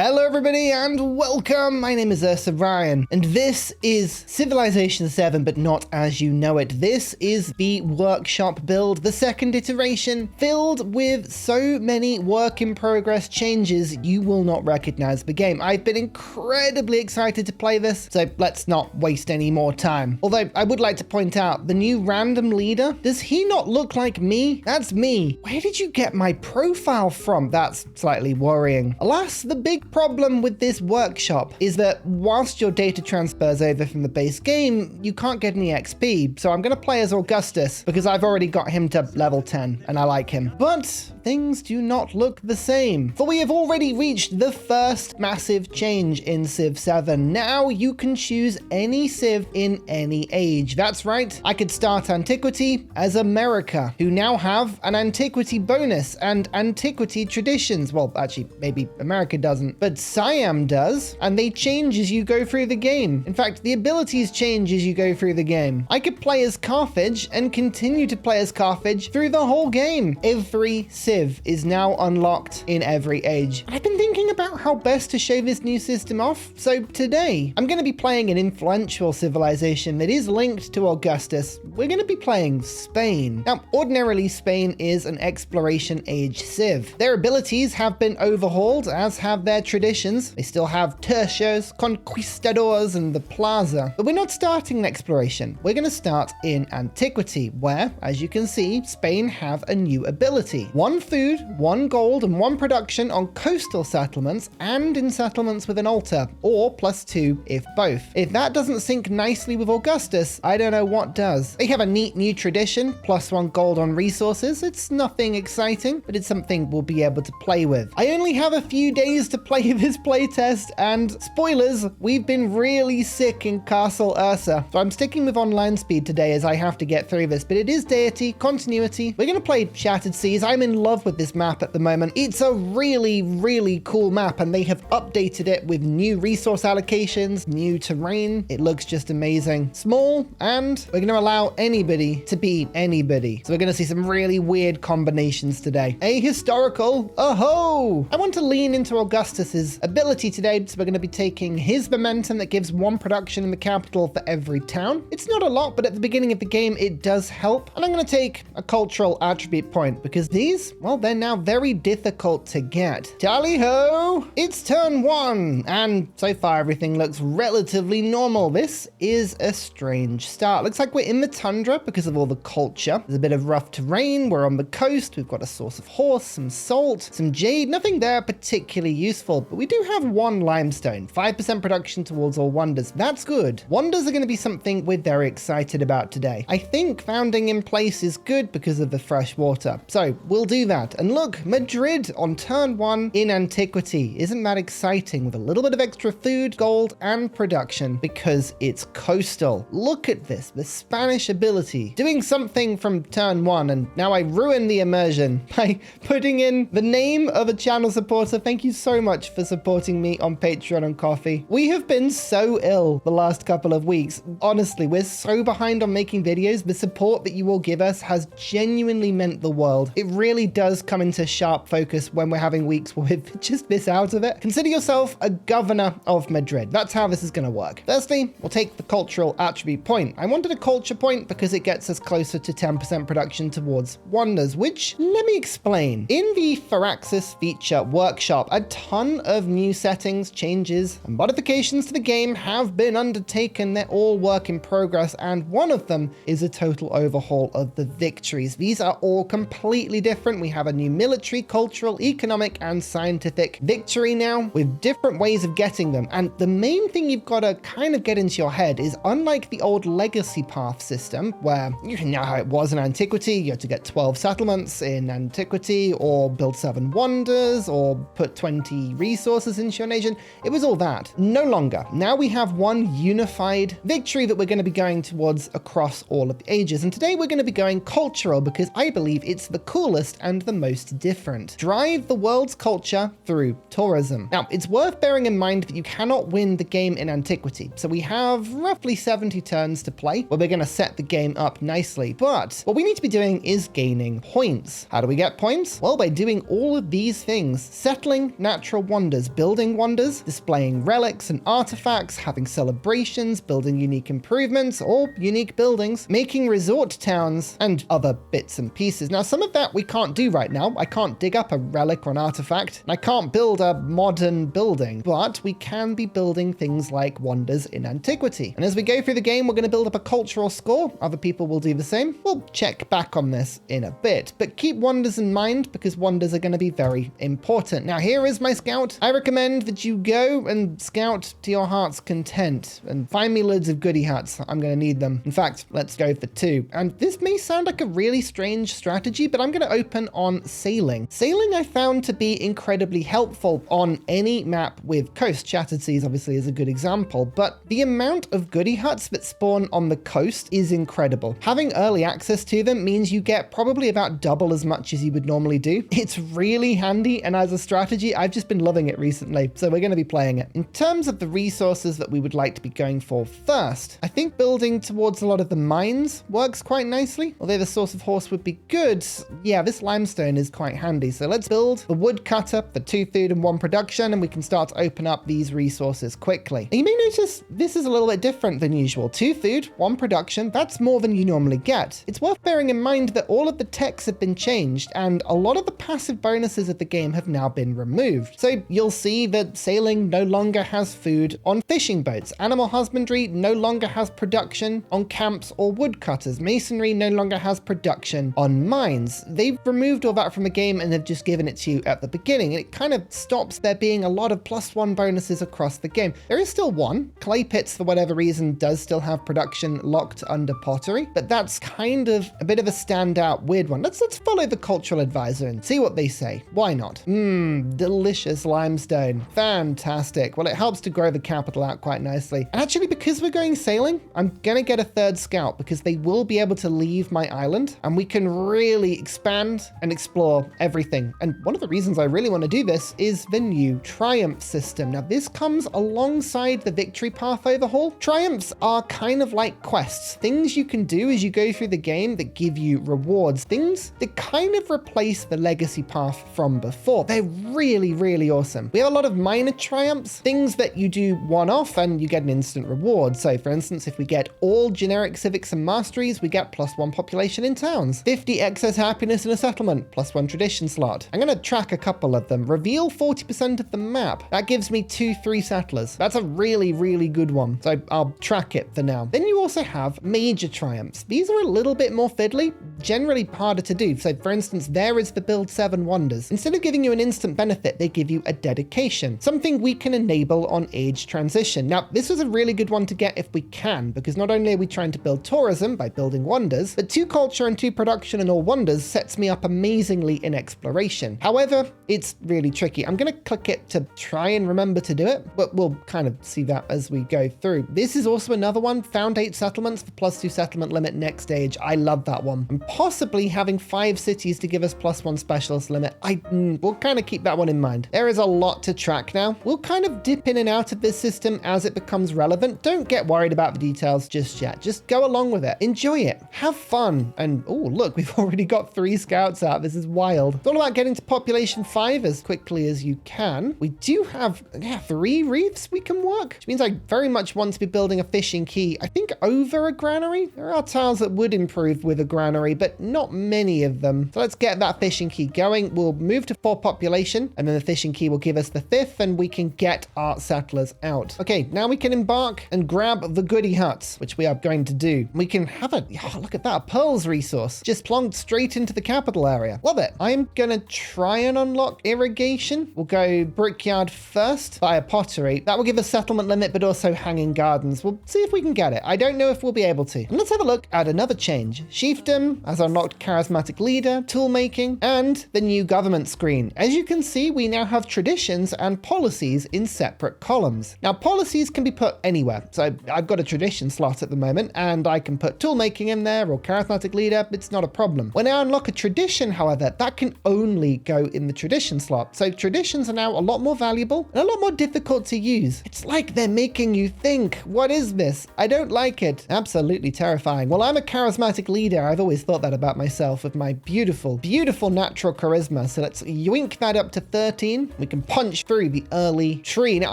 Hello everybody and welcome! My name is Ryan and this is Civilization 7, but not as you know it. This is the workshop build, the second iteration, filled with so many work in progress changes you will not recognize the game. I've been incredibly excited to play this, so let's not waste any more time. Although I would like to point out, the new random leader, does he not look like me? That's me. Where did you get my profile from? That's slightly worrying. Alas, the big problem with this workshop is that whilst your data transfers over from the base game, you can't get any XP. So I'm going to play as Augustus because I've already got him to level 10 and I like him. But things do not look the same, for we have already reached the first massive change in Civ 7. Now you can choose any civ in any age. That's right, I could start Antiquity as America, who now have an Antiquity bonus and Antiquity traditions. Well, actually, maybe America doesn't, but Siam does, and they change as you go through the game. In fact, the abilities change as you go through the game. I could play as Carthage and continue to play as Carthage through the whole game. Every civ is now unlocked in every age. I've been thinking about how best to show this new system off, so today I'm going to be playing an influential civilization that is linked to Augustus. We're going to be playing Spain. Now, ordinarily Spain is an exploration age civ. Their abilities have been overhauled, as have their traditions. They still have tercios, conquistadors, and the plaza. But we're not starting an exploration. We're going to start in Antiquity, where, as you can see, Spain have a new ability. 1 food, 1 gold, and 1 production on coastal settlements and in settlements with an altar, or +2 if both. If that doesn't sync nicely with Augustus, I don't know what does. They have a neat new tradition, +1 gold on resources. It's nothing exciting, but it's something we'll be able to play with. I only have a few days to play this playtest, and spoilers, we've been really sick in Castle Ursa. So I'm sticking with online speed today as I have to get through this, but it is Deity, continuity. We're going to play Shattered Seas. I'm in love with this map at the moment. It's a really, really cool map, and they have updated it with new resource allocations, new terrain. It looks just amazing. Small, and we're going to allow anybody to beat anybody. So we're going to see some really weird combinations today. A historical, oh-ho! I want to lean into Augustus's ability today, so we're going to be taking his momentum that gives 1 production in the capital for every town. It's not a lot, but at the beginning of the game, it does help. And I'm going to take a cultural attribute point because these, well, they're now very difficult to get. Tally-ho! It's turn 1, and so far everything looks relatively normal. This is a strange start. Looks like we're in the tundra because of all the culture. There's a bit of rough terrain. We're on the coast. We've got a source of horse, some salt, some jade. Nothing there particularly useful, but we do have 1 limestone, 5% production towards all wonders. That's good. Wonders are going to be something we're very excited about today. I think founding in place is good because of the fresh water, so we'll do that. And look, Madrid on turn 1 in Antiquity. Isn't that exciting? With a little bit of extra food, gold, and production because it's coastal. Look at this, the Spanish ability doing something from turn 1, and now I ruin the immersion by putting in the name of a channel supporter. Thank you so much for supporting me on Patreon and Coffee. We have been so ill the last couple of weeks. Honestly, we're so behind on making videos. The support that you all give us has genuinely meant the world. It really does come into sharp focus when we're having weeks with just this out of it. Consider yourself a governor of Madrid. That's how this is going to work. Firstly, we'll take the cultural attribute point. I wanted a culture point because it gets us closer to 10% production towards wonders, which, let me explain. In the Firaxis Feature Workshop, a ton of new settings, changes, and modifications to the game have been undertaken. They're all work in progress, and one of them is a total overhaul of the victories. These are all completely different. We have a new military, cultural, economic, and scientific victory now with different ways of getting them. And the main thing you've got to kind of get into your head is, unlike the old legacy path system, where you know how it was in Antiquity, you had to get 12 settlements in Antiquity, or build 7 wonders, or put 20 resources into your nation. It was all that. No longer. Now we have 1 unified victory that we're going to be going towards across all of the ages. And today we're going to be going cultural because I believe it's the coolest and the most different. Drive the world's culture through tourism. Now, it's worth bearing in mind that you cannot win the game in Antiquity. So we have roughly 70 turns to play where we're going to set the game up nicely. But what we need to be doing is gaining points. How do we get points? Well, by doing all of these things: settling natural wonders, building wonders, displaying relics and artifacts, having celebrations, building unique improvements or unique buildings, making resort towns, and other bits and pieces. Now, some of that we can't do right now. I can't dig up a relic or an artifact, and I can't build a modern building, but we can be building things like wonders in antiquity. And as we go through the game, we're going to build up a cultural score. Other people will do the same. We'll check back on this in a bit, but keep wonders in mind because wonders are going to be very important. Now, here is my scout. I recommend that you go and scout to your heart's content and find me loads of goodie hats. I'm going to need them. In fact, let's go for 2. And this may sound like a really strange strategy, but I'm going to open on sailing. Sailing I found to be incredibly helpful on any map with coast. Shattered Seas obviously is a good example, but the amount of goodie huts that spawn on the coast is incredible. Having early access to them means you get probably about double as much as you would normally do. It's really handy, and as a strategy, I've just been loving it recently, so we're going to be playing it. In terms of the resources that we would like to be going for first, I think building towards a lot of the mines works quite nicely. Although the source of horse would be good, yeah, this limestone is quite handy. So let's build the woodcutter for 2 food and 1 production, and we can start to open up these resources quickly. Now, you may notice this is a little bit different than usual. 2 food, 1 production, that's more than you normally get. It's worth bearing in mind that all of the techs have been changed, and a lot of the passive bonuses of the game have now been removed. So you'll see that sailing no longer has food on fishing boats. Animal husbandry no longer has production on camps or woodcutters. Masonry no longer has production on mines. They've removed all that from the game and they've just given it to you at the beginning. And it kind of stops there being a lot of +1 bonuses across the game. There is still 1. Clay pits, for whatever reason, does still have production locked under pottery, but that's kind of a bit of a standout weird one. Let's follow the cultural advisor and see what they say. Why not? Delicious limestone. Fantastic. Well, it helps to grow the capital out quite nicely. And actually, because we're going sailing, I'm gonna get a 3rd scout because they will be able to leave my island and we can really expand and explore everything. And one of the reasons I really want to do this is the new triumph system. Now, this comes alongside the victory path overhaul. Triumphs are kind of like quests, things you can do as you go through the game that give you rewards, things that kind of replace the legacy path from before. They're really, really awesome. We have a lot of minor triumphs, things that you do one-off and you get an instant reward. So for instance, if we get all generic civics and masteries, we get +1 population in towns, 50 excess happiness in a settlement, +1 tradition slot. I'm going to track a couple of them. Reveal 40% of the map. That gives me 2 free settlers. That's a really, really good one. So I'll track it for now. Then you also have major triumphs. These are a little bit more fiddly, generally harder to do. So for instance, there is the build 7 wonders. Instead of giving you an instant benefit, they give you a dedication, something we can enable on age transition. Now, this was a really good one to get if we can, because not only are we trying to build tourism by building wonders, but 2 culture and 2 production and all wonders sets me up amazingly in exploration. However, it's really tricky. I'm going to click it to try and remember to do it, but we'll kind of see that as we go through. This is also another one, found 8 settlements for +2 settlement limit next stage. I love that one. And possibly having 5 cities to give us +1 specialist limit. We'll kind of keep that one in mind. There is a lot to track now. We'll kind of dip in and out of this system as it becomes relevant. Don't get worried about the details just yet. Just go along with it. Enjoy it. Have fun. And oh, look, we've already got 3 scouts out. This is wild. It's all about getting to population 5 as quickly as you can. We do have 3 reefs we can work, which means I very much want to be building a fishing quay, I think over a granary. There are tiles that would improve with a granary, but not many of them. So let's get that fishing quay going. We'll move to 4 population, and then the fishing quay will give us the 5th, and we can get our settlers out. Okay, now we can embark and grab the goodie huts, which we are going to do. We can have look at that, a pearls resource, just plonked straight into the capital area. Love it. I'm gonna try and unlock irrigation. We'll go brickyard first via pottery. That will give us settlement limit, but also hanging gardens. We'll see if we can get it. I don't know if we'll be able to. And let's have a look at another change. Chiefdom has unlocked charismatic leader, tool making, and the new government screen. As you can see, we now have traditions and policies in separate columns. Now, policies can be put anywhere. So I've got a tradition slot at the moment, and I can put tool making in there or charismatic leader. It's not a problem. When I unlock a tradition, however, that can only go in the tradition slot. So traditions are now a lot more valuable and a lot more difficult to use. It's like they're making you think, what is this? I don't like wicked. Absolutely terrifying. Well, I'm a charismatic leader. I've always thought that about myself with my beautiful, beautiful natural charisma. So let's yoink that up to 13. We can punch through the early tree. Now,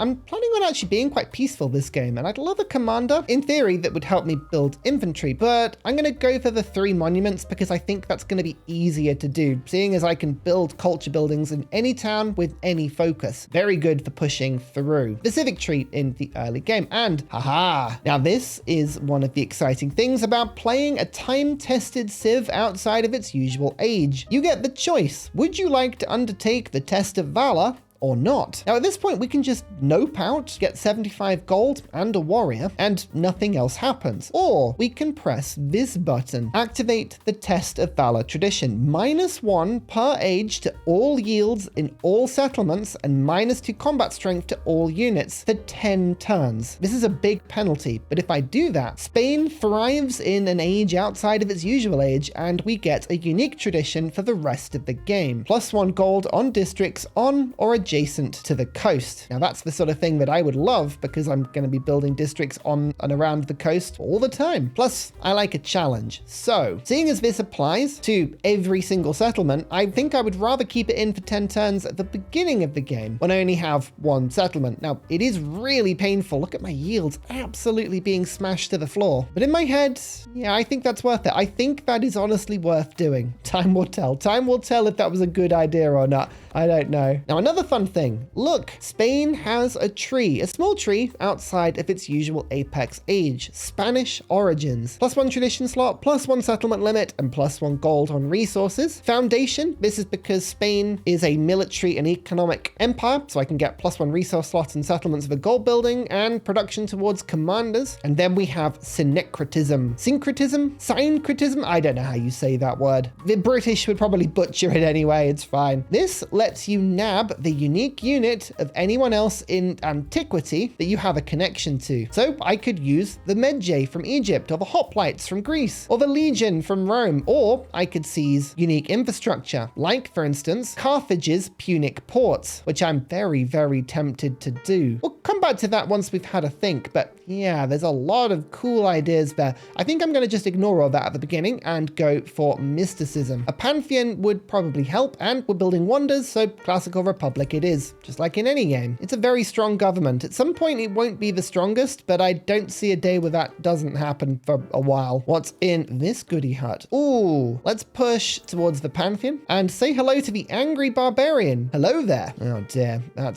I'm planning on actually being quite peaceful this game, and I'd love a commander, in theory, that would help me build infantry, but I'm going to go for the 3 monuments because I think that's going to be easier to do, seeing as I can build culture buildings in any town with any focus. Very good for pushing through the civic tree in the early game. And haha, now this is one of the exciting things about playing a time-tested civ outside of its usual age. You get the choice. Would you like to undertake the test of valor or not? Now at this point we can just nope out, get 75 gold and a warrior, and nothing else happens. Or we can press this button, activate the test of valor tradition, -1 per age to all yields in all settlements and -2 combat strength to all units for 10 turns. This is a big penalty, but if I do that, Spain thrives in an age outside of its usual age, and we get a unique tradition for the rest of the game. +1 gold on districts on or adjacent to the coast. Now that's the sort of thing that I would love because I'm going to be building districts on and around the coast all the time. Plus, I like a challenge. So, seeing as this applies to every single settlement, I think I would rather keep it in for 10 turns at the beginning of the game when I only have 1 settlement. Now, it is really painful. Look at my yields absolutely being smashed to the floor. But in my head, yeah, I think that's worth it. I think that is honestly worth doing. Time will tell. Time will tell if that was a good idea or not. I don't know. Now, another fun thing. Look, Spain has a tree, a small tree outside of its usual apex age. Spanish origins. +1 tradition slot, +1 settlement limit, and +1 gold on resources. Foundation. This is because Spain is a military and economic empire, so I can get +1 resource slots and settlements for gold building and production towards commanders. And then we have syncretism. Syncretism? Syncretism? I don't know how you say that word. The British would probably butcher it anyway. It's fine. This lets you nab the unique unit of anyone else in antiquity that you have a connection to. So I could use the Medjay from Egypt, or the Hoplites from Greece, or the Legion from Rome, or I could seize unique infrastructure, like, for instance, Carthage's Punic ports, which I'm very, very tempted to do. We'll come back to that once we've had a think, but yeah, there's a lot of cool ideas there. I think I'm going to just ignore all that at the beginning and go for mysticism. A pantheon would probably help, and we're building wonders, so classical republic it is, just like in any game. It's a very strong government. At some point it won't be the strongest, but I don't see a day where that doesn't happen for a while. What's in this goodie hut? Ooh, let's push towards the pantheon and say hello to the angry barbarian. Hello there. Oh dear, that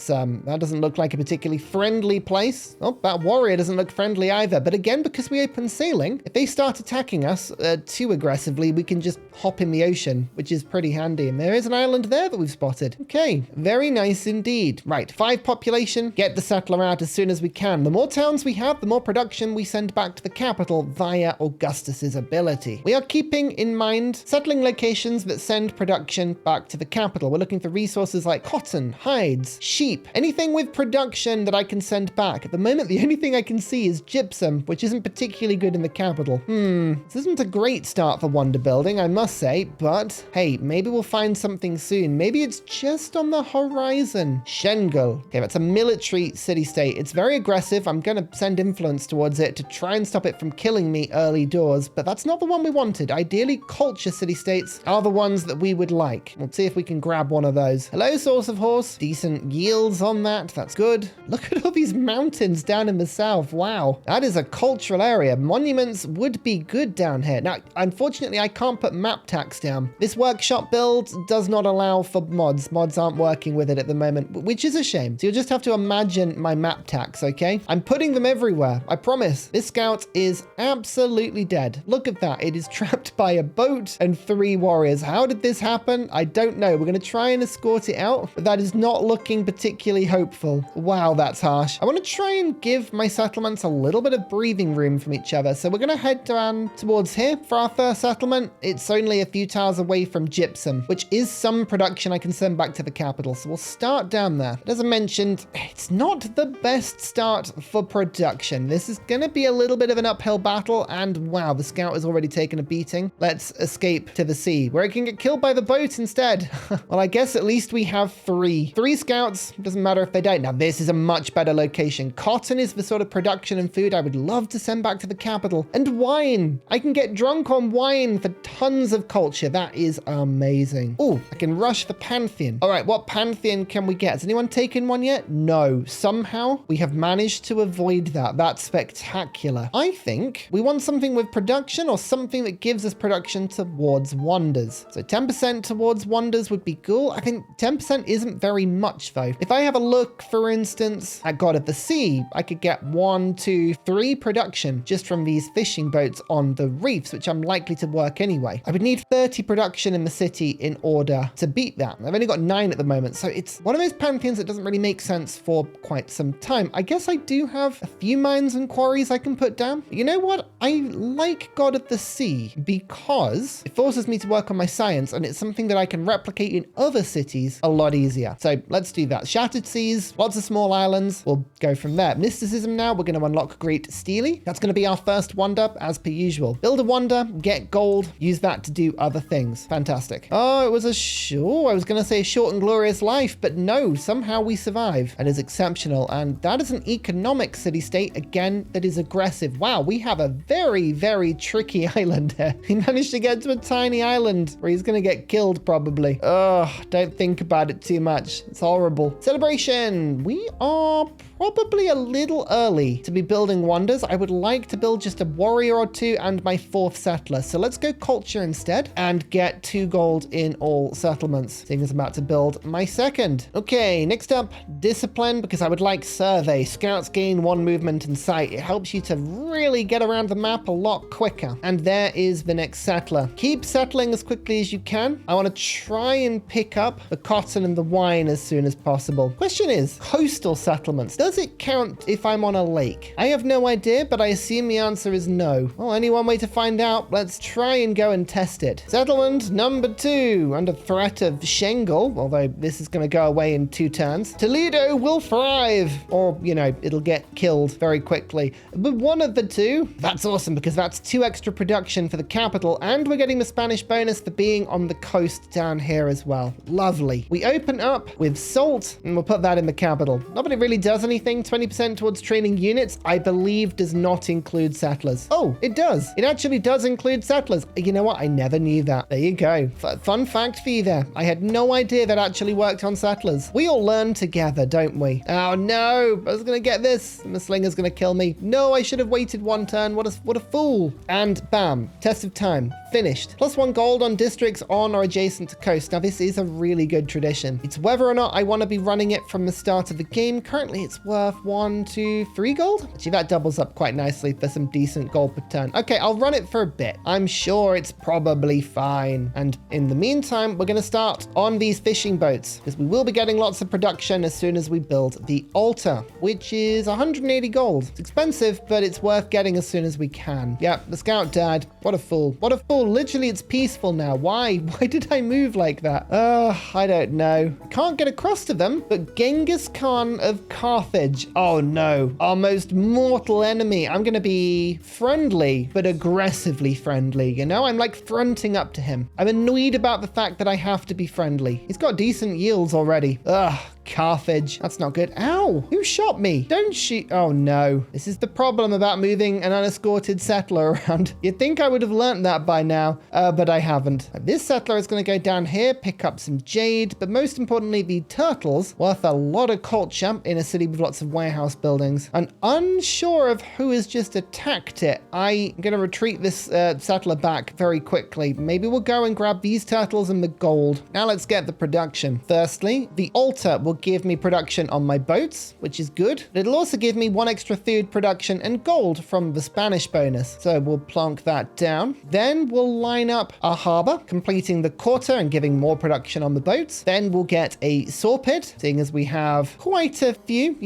doesn't look like a particularly friendly place. Oh, that warrior doesn't look friendly either, but again, because we open sailing, if they start attacking us too aggressively, we can just hop in the ocean, which is pretty handy. And there is an island there that we've spotted. Okay, very nice indeed. Right, 5 population, get the settler out as soon as we can. The more towns we have, the more production we send back to the capital via Augustus's ability. We are keeping in mind settling locations that send production back to the capital. We're looking for resources like cotton, hides, sheep, anything with production that I can send back. At the moment, the only thing I can see is gypsum, which isn't particularly good in the capital. This isn't a great start for wonder building, I must say, but hey, maybe we'll find something soon. Maybe it's just on the horizon. Shengel. Okay, that's a military city-state. It's very aggressive. I'm going to send influence towards it to try and stop it from killing me early doors, but that's not the one we wanted. Ideally, culture city-states are the ones that we would like. We'll see if we can grab one of those. Hello, source of horse. Decent yields on that. That's good. Look at all these mountains down in the south. Wow. That is a cultural area. Monuments would be good down here. Now, unfortunately, I can't put map tax down. This workshop build does not allow for mods. Mods aren't working with it at the moment, which is a shame. So you'll just have to imagine my map tax, okay? I'm putting them everywhere. I promise. This scout is absolutely dead. Look at that. It is trapped by a boat and 3 warriors. How did this happen? I don't know. We're going to try and escort it out, but that is not looking particularly hopeful. Wow, that's harsh. I want to try and give my settlements a little bit of breathing room from each other. So we're going to head down towards here for our first settlement. It's only a few tiles away from gypsum, which is some production I can send back to the capital. So we'll start down there. But as I mentioned, it's not the best start for production. This is going to be a little bit of an uphill battle. And wow, the scout has already taken a beating. Let's escape to the sea where it can get killed by the boat instead. Well, I guess at least we have 3 scouts. Doesn't matter if they don't. Now, this is a much better location. Cotton is the sort of production and food I would love to send back to the capital. And wine. I can get drunk on wine for tons of culture. That is amazing. Oh, I can rush the Pantheon. All right, what Pantheon can we get? Has anyone taken one yet? No. Somehow we have managed to avoid that. That's spectacular. I think we want something with production or something that gives us production towards wonders. So 10% towards wonders would be cool. I think 10% isn't very much though. If I have a look, for instance, at God of the Sea, I could get 1, 2, 3 production just from these fishing boats on the reefs, which I'm likely to work anyway. I would need 30 production in the city in order to beat that. I've only got 9 at the moment, so it's one of those pantheons that doesn't really make sense for quite some time. I guess I do have a few mines and quarries I can put down. But you know what? I like God of the Sea because it forces me to work on my science, and it's something that I can replicate in other cities a lot easier. So let's do that. Shattered Seas, lots of small islands. We'll go from there. Mysticism now. We're going to unlock Great Steely. That's going to be our first wonder as per usual. Build a wonder, get gold, use that to do other things. Fantastic. Oh, it was I was going to say a short and glorious life, but no, somehow we survive. That is exceptional. And that is an economic city-state, again, that is aggressive. Wow, we have a very, very tricky island here. He managed to get to a tiny island where he's going to get killed probably. Ugh, don't think about it too much. It's horrible. Celebration. We are probably a little early to be building wonders. I would like to build just a warrior or 2 and my 4th settler. So let's go culture instead and get 2 gold in all settlements, seeing as I'm about to build my 2nd. Okay, next up, discipline, because I would like survey. Scouts gain 1 movement in sight. It helps you to really get around the map a lot quicker. And there is the next settler. Keep settling as quickly as you can. I want to try and pick up the cotton and the wine as soon as possible. Question is, coastal settlements. Does it count if I'm on a lake? I have no idea, but I assume the answer is no. Well, only one way to find out. Let's try and go and test it. Settlement number 2, under threat of Shengle, although this is going to go away in 2 turns. Toledo will thrive, or, you know, it'll get killed very quickly. But one of the 2, that's awesome because that's 2 extra production for the capital, and we're getting the Spanish bonus for being on the coast down here as well. Lovely. We open up with salt, and we'll put that in the capital. Not that it really does anything. 20% towards training units, I believe, does not include settlers. Oh, it does. It actually does include settlers. You know what? I never knew that. There you go. Fun fact for you there. I had no idea that actually worked on settlers. We all learn together, don't we? Oh no, I was going to get this. The slinger's going to kill me. No, I should have waited 1 turn. What a fool. And bam, test of time. Finished. +1 gold on districts on or adjacent to coast. Now, this is a really good tradition. It's whether or not I want to be running it from the start of the game. Currently, it's worth 1, 2, 3 gold. Actually, that doubles up quite nicely for some decent gold per turn. Okay, I'll run it for a bit. I'm sure it's probably fine. And in the meantime, we're going to start on these fishing boats because we will be getting lots of production as soon as we build the altar, which is 180 gold. It's expensive, but it's worth getting as soon as we can. Yeah, the scout died. What a fool. What a fool. Literally, it's peaceful now. Why? Why did I move like that? I don't know. Can't get across to them, but Genghis Khan of Carthage. Oh no. Our most mortal enemy. I'm going to be friendly, but aggressively friendly. You know, I'm like fronting up to him. I'm annoyed about the fact that I have to be friendly. He's got decent yields already. Ugh. Carthage. That's not good. Ow! Who shot me? Don't shoot. Oh no. This is the problem about moving an unescorted settler around. You'd think I would have learnt that by now, but I haven't. This settler is going to go down here, pick up some jade, but most importantly, the turtles, worth a lot of culture in a city with lots of warehouse buildings. I'm unsure of who has just attacked it. I'm going to retreat this settler back very quickly. Maybe we'll go and grab these turtles and the gold. Now let's get the production. Firstly, the altar will give me production on my boats, which is good. It'll also give me 1 extra food production and gold from the Spanish bonus. So we'll plonk that down. Then we'll line up our harbor, completing the quarter and giving more production on the boats. Then we'll get a saw pit, seeing as we have quite a few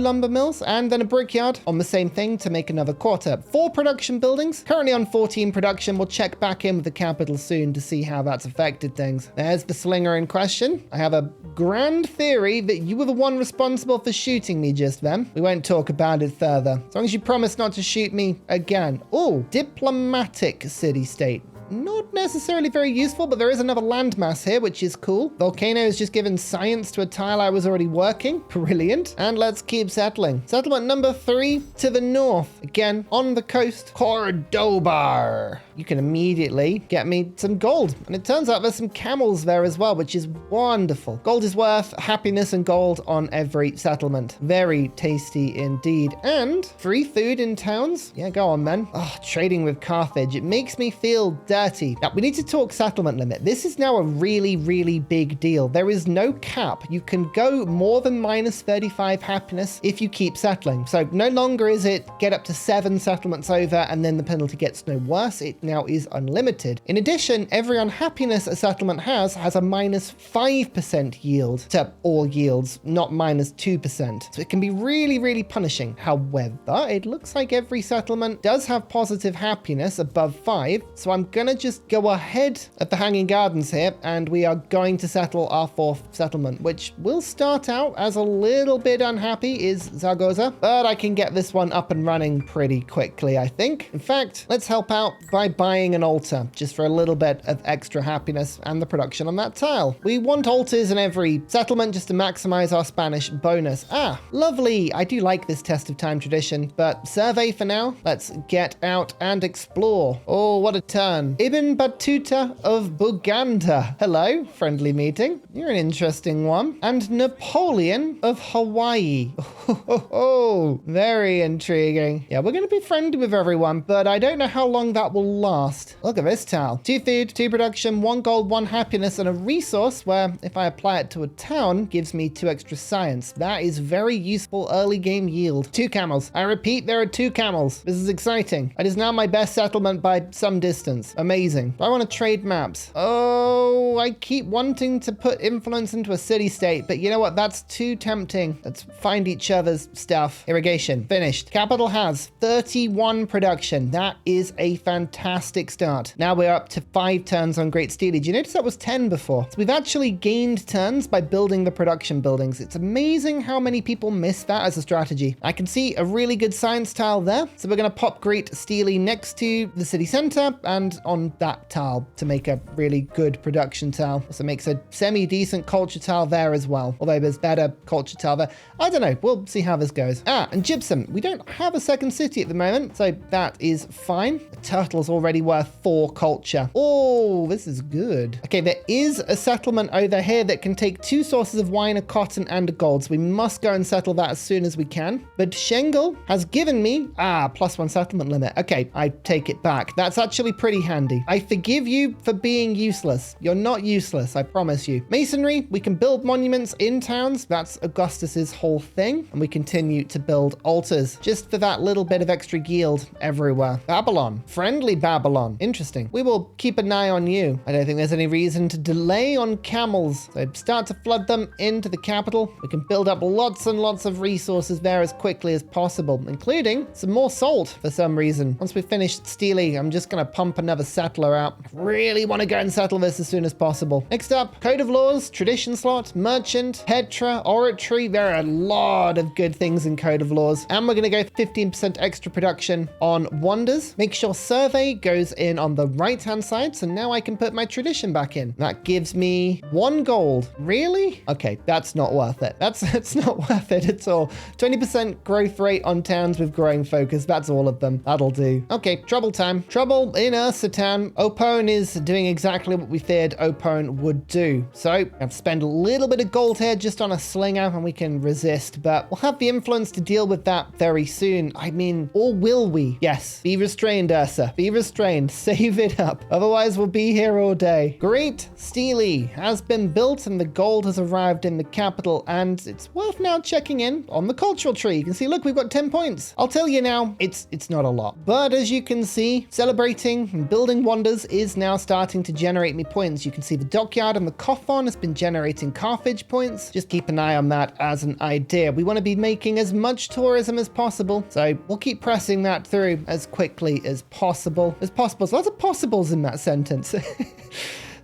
lumber mills, and then a brickyard on the same thing to make another quarter. 4 production buildings, currently on 14 production. We'll check back in with the capital soon to see how that's affected things. There's the slinger in question. I have a grand theory that you were the one responsible for shooting me just then. We won't talk about it further. As long as you promise not to shoot me again. Oh, diplomatic city-state. not necessarily very useful, but there is another landmass here, which is cool. Volcano has just given science to a tile I was already working. Brilliant. And let's keep settling. Settlement number 3 to the north. Again, on the coast, Cordoba. You can immediately get me some gold. And it turns out there's some camels there as well, which is wonderful. Gold is worth happiness and gold on every settlement. Very tasty indeed. And free food in towns? Yeah, go on, man. Oh, trading with Carthage. It makes me feel dirty. Now, we need to talk settlement limit. This is now a really, really big deal. There is no cap. You can go more than minus 35 happiness if you keep settling. So no longer is it get up to 7 settlements over and then the penalty gets no worse. It now is unlimited. In addition, every unhappiness a settlement has a minus 5% yield to all yields, not minus 2%. So it can be really, really punishing. However, it looks like every settlement does have positive happiness above 5. So I'm gonna just go ahead of the Hanging Gardens here, and we are going to settle our 4th settlement, which will start out as a little bit unhappy, is Zaragoza, but I can get this one up and running pretty quickly, I think. In fact, let's help out by buying an altar, just for a little bit of extra happiness and the production on that tile. We want altars in every settlement just to maximize our Spanish bonus. Ah, lovely. I do like this test of time tradition, but survey for now. Let's get out and explore. Oh, what a turn. Ibn Battuta of Buganda. Hello, friendly meeting. You're an interesting one. And Napoleon of Hawaii. Oh, very intriguing. Yeah, we're going to be friendly with everyone, but I don't know how long that will last. Look at this tile. 2 food, 2 production, 1 gold, 1 happiness, and a resource where, if I apply it to a town, gives me 2 extra science. That is very useful early game yield. 2 camels. I repeat, there are 2 camels. This is exciting. It is now my best settlement by some distance. Amazing. Do I want to trade maps? Oh, I keep wanting to put influence into a city-state, but you know what? That's too tempting. Let's find each other's stuff. Irrigation. Finished. Capital has 31 production. That is a fantastic start. Now we're up to 5 turns on Great Steely. Do you notice that was 10 before? So we've actually gained turns by building the production buildings. It's amazing how many people miss that as a strategy. I can see a really good science tile there. So we're going to pop Great Steely next to the city center and on that tile to make a really good production tile. Also makes a semi-decent culture tile there as well. Although there's better culture tile there. I don't know. We'll see how this goes. Ah, and gypsum. We don't have a second city at the moment, so that is fine. The turtle's already worth 4 culture. Oh, this is good. Okay, there is a settlement over here that can take 2 sources of wine, a cotton, and a gold. So we must go and settle that as soon as we can. But Schengel has given me, +1 settlement limit. Okay, I take it back. That's actually pretty handy. I forgive you for being useless. You're not useless, I promise you. Masonry, we can build monuments in towns. That's Augustus's whole thing. And we continue to build altars just for that little bit of extra yield everywhere. Babylon, friendly Babylon. Interesting. We will keep an eye on you. I don't think there's any reason to delay on camels. So start to flood them into the capital. We can build up lots and lots of resources there as quickly as possible, including some more salt for some reason. Once we've finished Steely, I'm just going to pump another settler out. Really want to go and settle this as soon as possible. Next up, Code of Laws, Tradition Slot, Merchant, Petra, Oratory. There are a lot of good things in Code of Laws. And we're going to go 15% extra production on Wonders. Make sure Survey goes in on the right-hand side. So now I can put my Tradition back in. That gives me 1 gold. Really? Okay, that's not worth it. That's not worth it at all. 20% growth rate on towns with growing focus. That's all of them. That'll do. Okay, trouble time. Trouble in Ursatan. Opone is doing exactly what we feared Opone would do. So I have to spend a little bit of gold here just on a slinger and we can resist, but we'll have the influence to deal with that very soon. I mean, or will we? Yes. Be restrained, Ursa. Be restrained. Save it up. Otherwise, we'll be here all day. Great Steely has been built and the gold has arrived in the capital, and it's worth now checking in on the cultural tree. You can see, look, we've got 10 points. I'll tell you now, it's not a lot. But as you can see, celebrating and building wonders is now starting to generate me points. You can see the dockyard and the Cothon has been generating Carthage points. Just keep an eye on that as an idea. We want to be making as much tourism as possible. So we'll keep pressing that through as quickly as possible. There's lots of possibles in that sentence.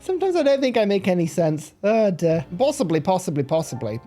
Sometimes I don't think I make any sense. Oh dear. Possibly. Possibly.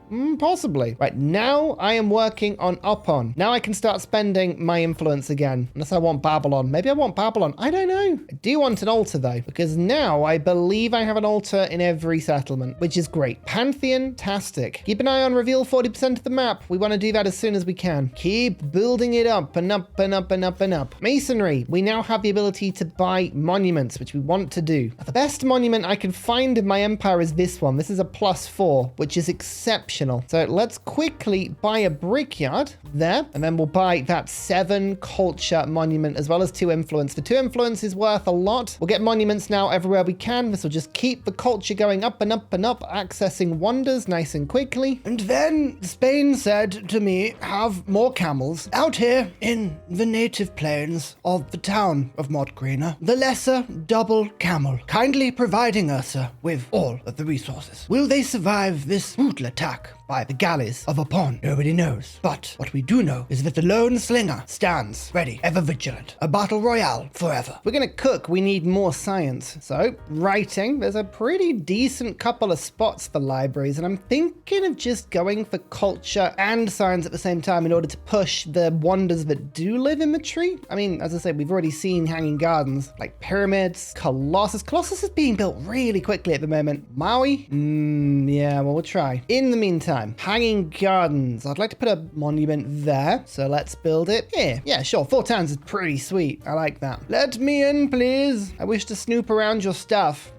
Right, now I am working on Upon. Now I can start spending my influence again. Unless I want Babylon. Maybe I want Babylon. I don't know. I do want an altar though, because now I believe I have an altar in every settlement, which is great. Pantheon-tastic. Keep an eye on reveal 40% of the map. We want to do that as soon as we can. Keep building it up and up and up and up and up. Masonry. We now have the ability to buy monuments, which we want to do. Now, the best monument I can find in my empire is this one. This is a +4, which is exceptional. So let's quickly buy a brickyard there, and then we'll buy that 7 culture monument as well as 2 influence. The 2 influence is worth a lot. We'll get monuments now everywhere we can. This will just keep the culture going up and up and up, accessing wonders nice and quickly. And then Spain said to me, have more camels out here in the native plains of the town of Montgreener. The lesser double camel, kindly providing us with all of the resources. Will they survive this brutal attack by the galleys of Upon? Nobody knows. But what we do know is that the lone slinger stands ready, ever vigilant. A battle royale forever. If we're gonna cook, we need more science. So, writing, there's a pretty decent couple of spots for libraries, and I'm thinking of just going for culture and science at the same time in order to push the wonders that do live in the tree. I mean, as I said, we've already seen hanging gardens, like pyramids, Colossus. Colossus is being built really quickly at the moment. Maui? Yeah, well, we'll try. In the meantime, hanging gardens. I'd like to put a monument there, so let's build it here. Yeah, sure. 4 towns is pretty sweet. I like that. Let me in, please. I wish to snoop around your stuff.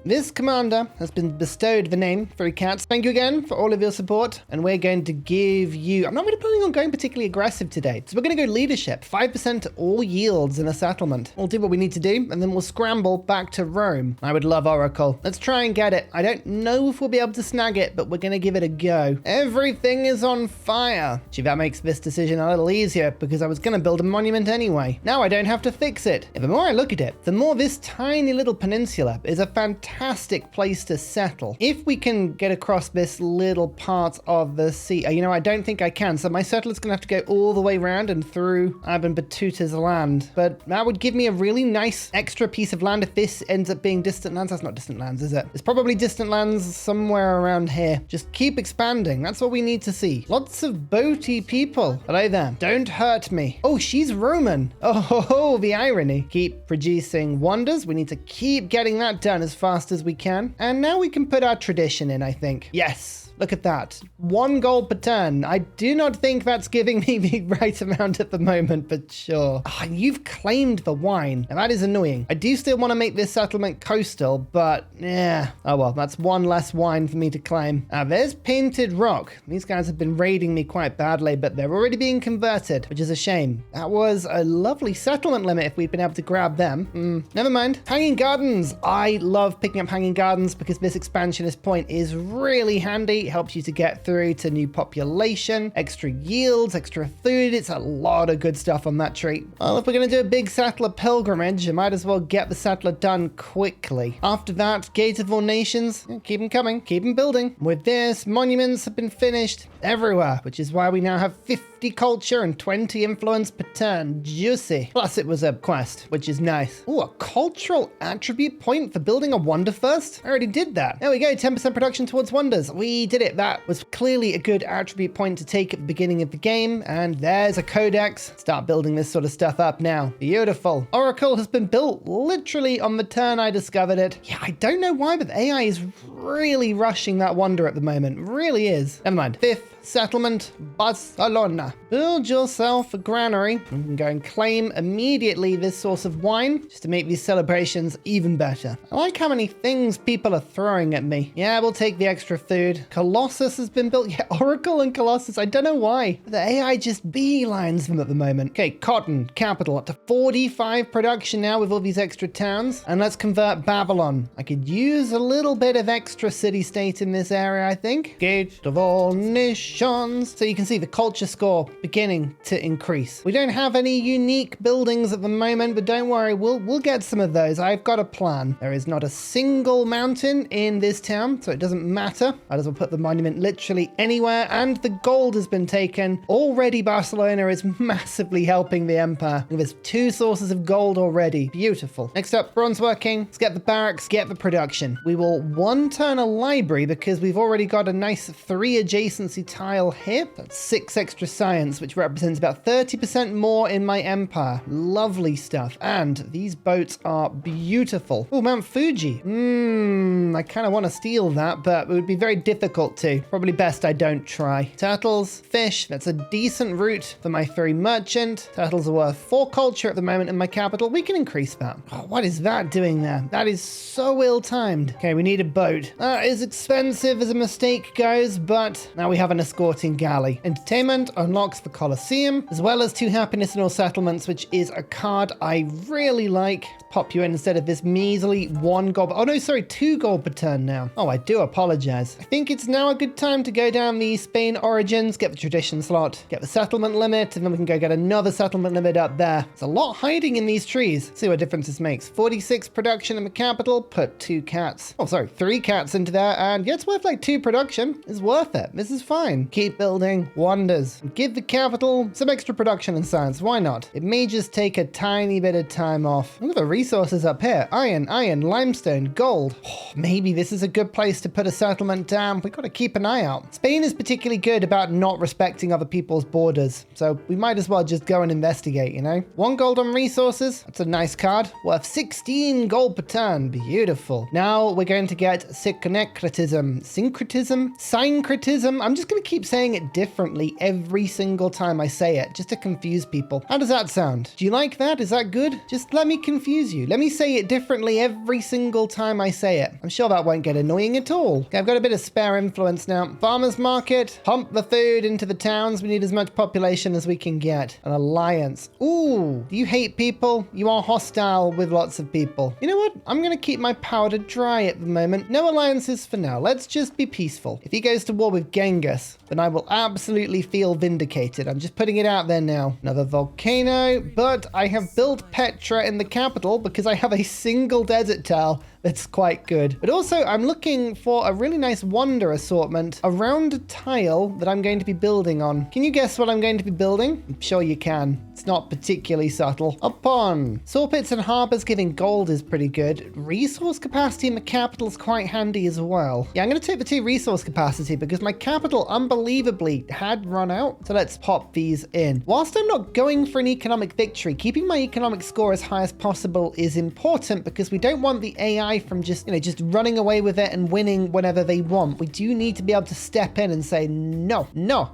This commander has been bestowed the name Free Cats. Thank you again for all of your support, and we're going to give you... I'm not really planning on going particularly aggressive today, so we're going to go leadership. 5% to all yields in a settlement. We'll do what we need to do, and then we'll scramble back to Rome. I would love Oracle. Let's try and get it. I don't know if we'll be able to snag it, but we're going to give it a go. Everything is on fire. Gee, that makes this decision a little easier, because I was going to build a monument anyway. Now I don't have to fix it. And the more I look at it, the more this tiny little peninsula is a fantastic place to settle. If we can get across this little part of the sea, you know, I don't think I can. So my settler's gonna have to go all the way around and through Ibn Battusta's land. But that would give me a really nice extra piece of land if this ends up being distant lands. That's not distant lands, is it? It's probably distant lands somewhere around here. Just keep expanding. That's what we need to see. Lots of boaty people. Hello there. Don't hurt me. Oh, she's Roman. Oh, the irony. Keep producing wonders. We need to keep getting that done as fast as we can. And now we can put our tradition in, I think. Yes. Look at that. 1 gold per turn. I do not think that's giving me the right amount at the moment, but sure. Oh, you've claimed the wine. Now that is annoying. I do still want to make this settlement coastal, but yeah. Oh well, that's 1 less wine for me to claim. There's Painted Rock. These guys have been raiding me quite badly, but they're already being converted, which is a shame. That was a lovely settlement limit if we'd been able to grab them. Never mind. Hanging Gardens. I love picking up Hanging Gardens because this expansionist point is really handy. Helps you to get through to new population, extra yields, extra food. It's a lot of good stuff on that tree. Well, if we're going to do a big settler pilgrimage, I might as well get the settler done quickly. After that, Gate of All Nations, keep them coming, keep them building. With this, monuments have been finished everywhere, which is why we now have 50 culture and 20 influence per turn. Juicy. Plus it was a quest, which is nice. Oh, a cultural attribute point for building a wonder first? I already did that. There we go, 10% production towards wonders. We did it. That was clearly a good attribute point to take at the beginning of the game. And there's a codex. Start building this sort of stuff up now. Beautiful. Oracle has been built literally on the turn I discovered it. Yeah, I don't know why, but the AI is really rushing that wonder at the moment. Really is. Never mind. 5th settlement, Barcelona. Build yourself a granary. You can go and claim immediately this source of wine just to make these celebrations even better. I like how many things people are throwing at me. Yeah, we'll take the extra food. Colossus has been built. Yeah, Oracle and Colossus. I don't know why. The AI just beelines them at the moment. Okay, cotton, capital, up to 45 production now with all these extra towns. And let's convert Babylon. I could use a little bit of extra city-state in this area, I think. Gate of All Nations. productions. So you can see the culture score beginning to increase. We don't have any unique buildings at the moment, but don't worry, we'll get some of those. I've got a plan. There is not a single mountain in this town, so it doesn't matter. I just will put the monument literally anywhere, and the gold has been taken. Already Barcelona is massively helping the empire. There's 2 sources of gold already. Beautiful. Next up, bronze working. Let's get the barracks, get the production. We will 1-turn a library because we've already got a nice 3 adjacency tile here. That's 6 extra science, which represents about 30% more in my empire. Lovely stuff. And these boats are beautiful. Oh, Mount Fuji. I kind of want to steal that, but it would be very difficult to. Probably best I don't try. Turtles, fish. That's a decent route for my ferry merchant. Turtles are worth 4 culture at the moment in my capital. We can increase that. Oh, what is that doing there? That is so ill-timed. Okay, we need a boat. That is expensive as a mistake goes, but now we have an escorting galley. Entertainment unlocks the Colosseum, as well as 2 happiness in all settlements, which is a card I really like. Let's pop you in instead of this measly 1 gold. Oh no, sorry, 2 gold per turn now. Oh, I do apologize. I think it's now a good time to go down the Spain origins, get the tradition slot, get the settlement limit, and then we can go get another settlement limit up there. There's a lot hiding in these trees. See what difference this makes. 46 production in the capital, put 2 cats. Oh, sorry, 3 cats into there, and yeah, it's worth like 2 production. It's worth it. This is fine. Keep building wonders. Give the capital some extra production and science. Why not? It may just take a tiny bit of time off. Look at the resources up here. Iron, limestone, gold. Oh, maybe this is a good place to put a settlement down. We've got to keep an eye out. Spain is particularly good about not respecting other people's borders, so we might as well just go and investigate, you know? 1 gold on resources. That's a nice card. Worth 16 gold per turn. Beautiful. Now we're going to get syncretism. Syncretism. I'm just going to keep saying it differently every single time I say it, just to confuse people. How does that sound? Do you like that? Is that good? Just let me confuse you. Let me say it differently every single time I say it. I'm sure that won't get annoying at all. Okay, I've got a bit of spare influence now. Farmers market. Pump the food into the towns. We need as much population as we can get. An alliance. Ooh, do you hate people? You are hostile with lots of people. You know what? I'm going to keep my powder dry at the moment. No alliances for now. Let's just be peaceful. If he goes to war with Genghis, then I will absolutely feel vindicated. I'm just putting it out there now. Another volcano, but I have built Petra in the capital because I have a single desert tile that's quite good. But also I'm looking for a really nice wonder assortment around a tile that I'm going to be building on. Can you guess what I'm going to be building? I'm sure you can. It's not particularly subtle. Upon. Saw pits and harbors giving gold is pretty good. Resource capacity in the capital is quite handy as well. Yeah, I'm going to take the 2 resource capacity because my capital unbelievably had run out. So let's pop these in. Whilst I'm not going for an economic victory, keeping my economic score as high as possible is important because we don't want the AI from just running away with it and winning whenever they want. We do need to be able to step in and say, no,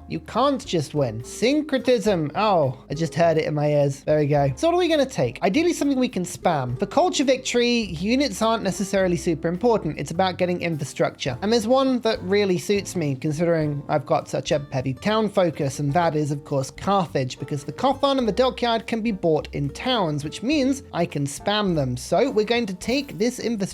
you can't just win. Syncretism. Oh, I just heard it in my ears. There we go. So what are we going to take? Ideally something we can spam. For culture victory, units aren't necessarily super important. It's about getting infrastructure. And there's one that really suits me considering I've got such a heavy town focus, and that is of course Carthage, because the coffin and the dockyard can be bought in towns, which means I can spam them. So we're going to take this infrastructure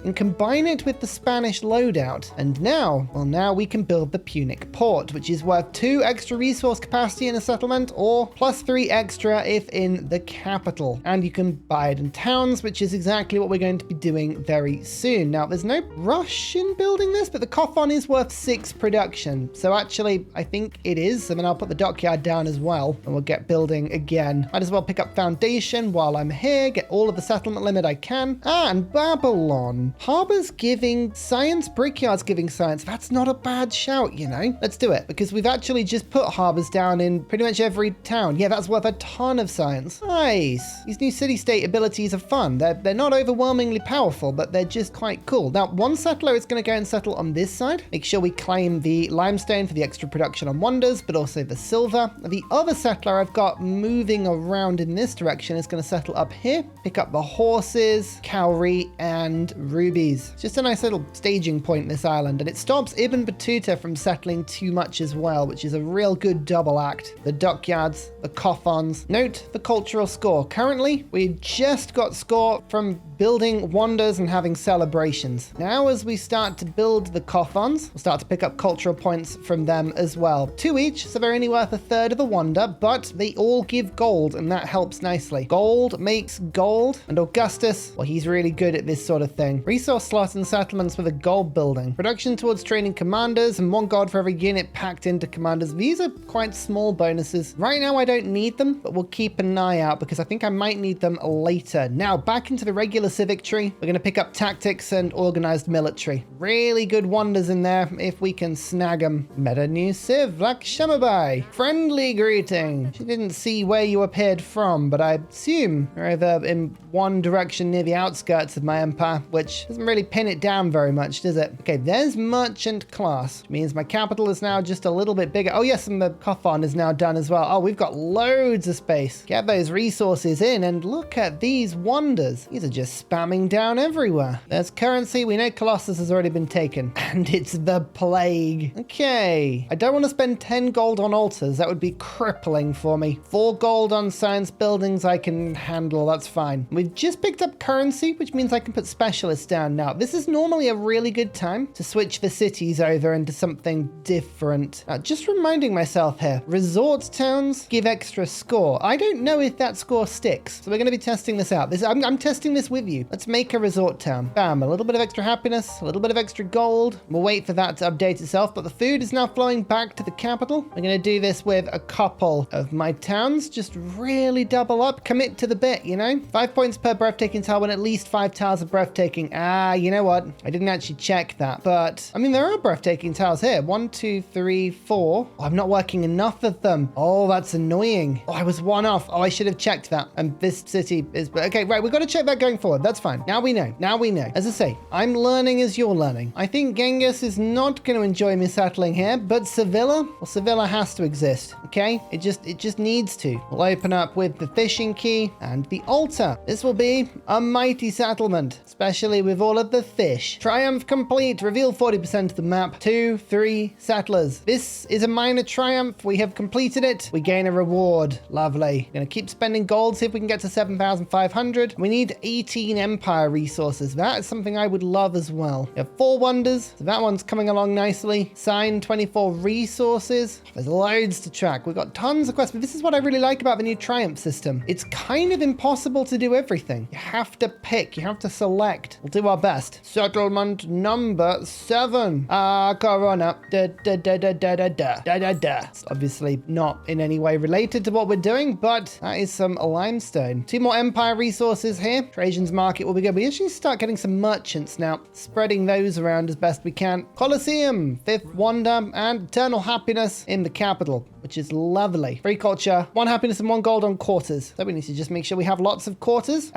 and combine it with the Spanish loadout. And now we can build the Punic port, which is worth 2 extra resource capacity in a settlement or plus 3 extra if in the capital. And you can buy it in towns, which is exactly what we're going to be doing very soon. Now, there's no rush in building this, but the coffin is worth 6 production. So actually, I think it is. And then I'll put the dockyard down as well, and we'll get building again. Might as well pick up foundation while I'm here, get all of the settlement limit I can. And Babylon. Harbors giving science, brickyards giving science. That's not a bad shout, you know. Let's do it, because we've actually just put harbors down in pretty much every town. Yeah, that's worth a ton of science. Nice. These new city-state abilities are fun. They're not overwhelmingly powerful, but they're just quite cool. Now, one settler is going to go and settle on this side. Make sure we claim the limestone for the extra production on wonders, but also the silver. The other settler I've got moving around in this direction is going to settle up here, pick up the horses, cowrie, and rubies. It's just a nice little staging point in this island, and it stops Ibn Battuta from settling too much as well, which is a real good double act. The dockyards, the coffins. Note the cultural score. Currently, we just got score from building wonders and having celebrations. Now, as we start to build the coffons, we'll start to pick up cultural points from them as well. 2 each, so they're only worth a third of a wonder, but they all give gold, and that helps nicely. Gold makes gold, and Augustus, well, he's really good at this sort of thing. Resource slot and settlements with a gold building. Production towards training commanders, and 1 gold for every unit packed into commanders. These are quite small bonuses. Right now, I don't need them, but we'll keep an eye out because I think I might need them later. Now, back into the regular civic tree, we're going to pick up tactics and organized military. Really good wonders in there if we can snag them. Met a new civ, like Shamabai. Friendly greeting. She didn't see where you appeared from, but I assume you're over in one direction near the outskirts of my empire, which doesn't really pin it down very much, does it? Okay, there's merchant class, which means my capital is now just a little bit bigger. Oh yes, and the coffon is now done as well. Oh, we've got loads of space. Get those resources in, and look at these wonders. These are just spamming down everywhere. There's currency. We know Colossus has already been taken, and it's the plague. Okay, I don't want to spend 10 gold on altars. That would be crippling for me. 4 gold on science buildings I can handle. That's fine. We've just picked up currency, which means I can put specialists down now. This is normally a really good time to switch the cities over into something different. Just reminding myself here, resort towns give extra score. I don't know if that score sticks, so we're going to be testing this out. I'm testing this with you. Let's make a resort town. Bam, a little bit of extra happiness, a little bit of extra gold. We'll wait for that to update itself, but the food is now flowing back to the capital. We're going to do this with a couple of my towns. Just really double up, commit to the bit, you know? 5 points per breathtaking tile when at least 5 tiles of breathtaking. You know what? I didn't actually check that, but I mean, there are breathtaking tiles here. 1, 2, 3, 4. Oh, I'm not working enough of them. Oh, that's annoying. Oh, I was 1 off. Oh, I should have checked that. And this city is, okay, right. We've got to check that going forward. That's fine. Now we know. Now we know. As I say, I'm learning as you're learning. I think Genghis is not going to enjoy me settling here, but Sevilla, well, Sevilla has to exist. Okay. It just needs to. We'll open up with the fishing key and the altar. This will be a mighty settlement, especially with all of the fish. Triumph complete. Reveal 40% of the map. 2, 3 settlers. This is a minor triumph. We have completed it. We gain a reward. Lovely. Gonna keep spending gold, see if we can get to 7,500. We need 18 empire resources. That is something I would love as well. We have 4 wonders, so that one's coming along nicely. Sign 24 resources. There's loads to track. We've got tons of quests, but this is what I really like about the new triumph system. It's kind of impossible to do everything. You have to pick, you have to select. We'll do our best. Settlement number 7. Corona. It's obviously not in any way related to what we're doing, but that is some limestone. 2 more empire resources here. Trajan's market will be good. We actually start getting some merchants now, spreading those around as best we can. Colosseum, 5th wonder, and eternal happiness in the capital, which is lovely. Free culture, 1 happiness and 1 gold on quarters. So we need to just make sure we have lots of quarters.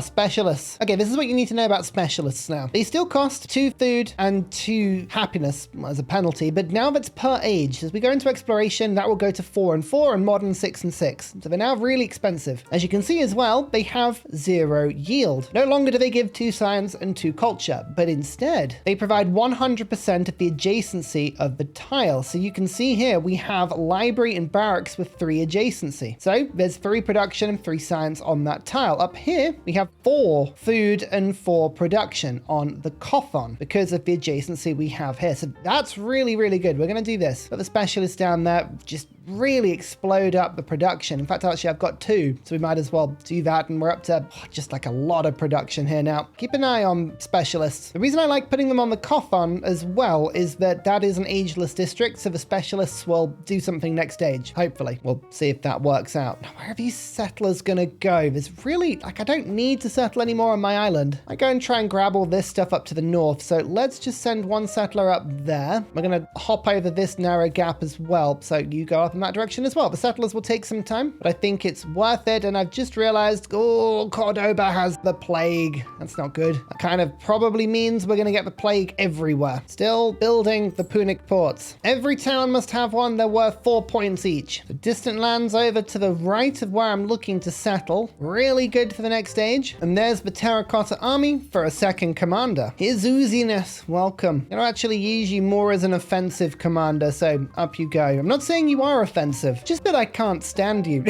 Specialists. Okay, this is what you need to know about specialists now. They still cost 2 food and 2 happiness as a penalty, but now that's per age. As we go into exploration, that will go to 4 and 4 and modern 6 and 6. So they're now really expensive. As you can see as well, they have 0 yield. No longer do they give 2 science and 2 culture, but instead they provide 100% of the adjacency of the tile. So you can see here we have library and barracks with 3 adjacency. So there's 3 production and 3 science on that tile. Up here we have 4 food and 4 production on the coffon because of the adjacency we have here. So that's really, really good. We're going to do this. Put the specialist down there, just really explode up the production. In fact, actually I've got 2, so we might as well do that, and we're up to just like a lot of production here now. Keep an eye on specialists. The reason I like putting them on the coffon as well is that that is an ageless district, so the specialists will do something next stage. Hopefully we'll see if that works out. Now, where are these settlers gonna go? There's really, like, I don't need to settle anymore on my island. I go and try and grab all this stuff up to the north, so let's just send 1 settler up there. We're gonna hop over this narrow gap as well, so you go up in that direction as well. The settlers will take some time, but I think it's worth it. And I've just realized, oh, Cordoba has the plague. That's not good. That kind of probably means we're going to get the plague everywhere. Still building the Punic ports. Every town must have one. They're worth 4 points each. The distant lands over to the right of where I'm looking to settle. Really good for the next stage. And there's the terracotta army for a 2nd commander. His ooziness. Welcome. I'm going to actually use you more as an offensive commander, so up you go. I'm not saying you are offensive, just that I can't stand you.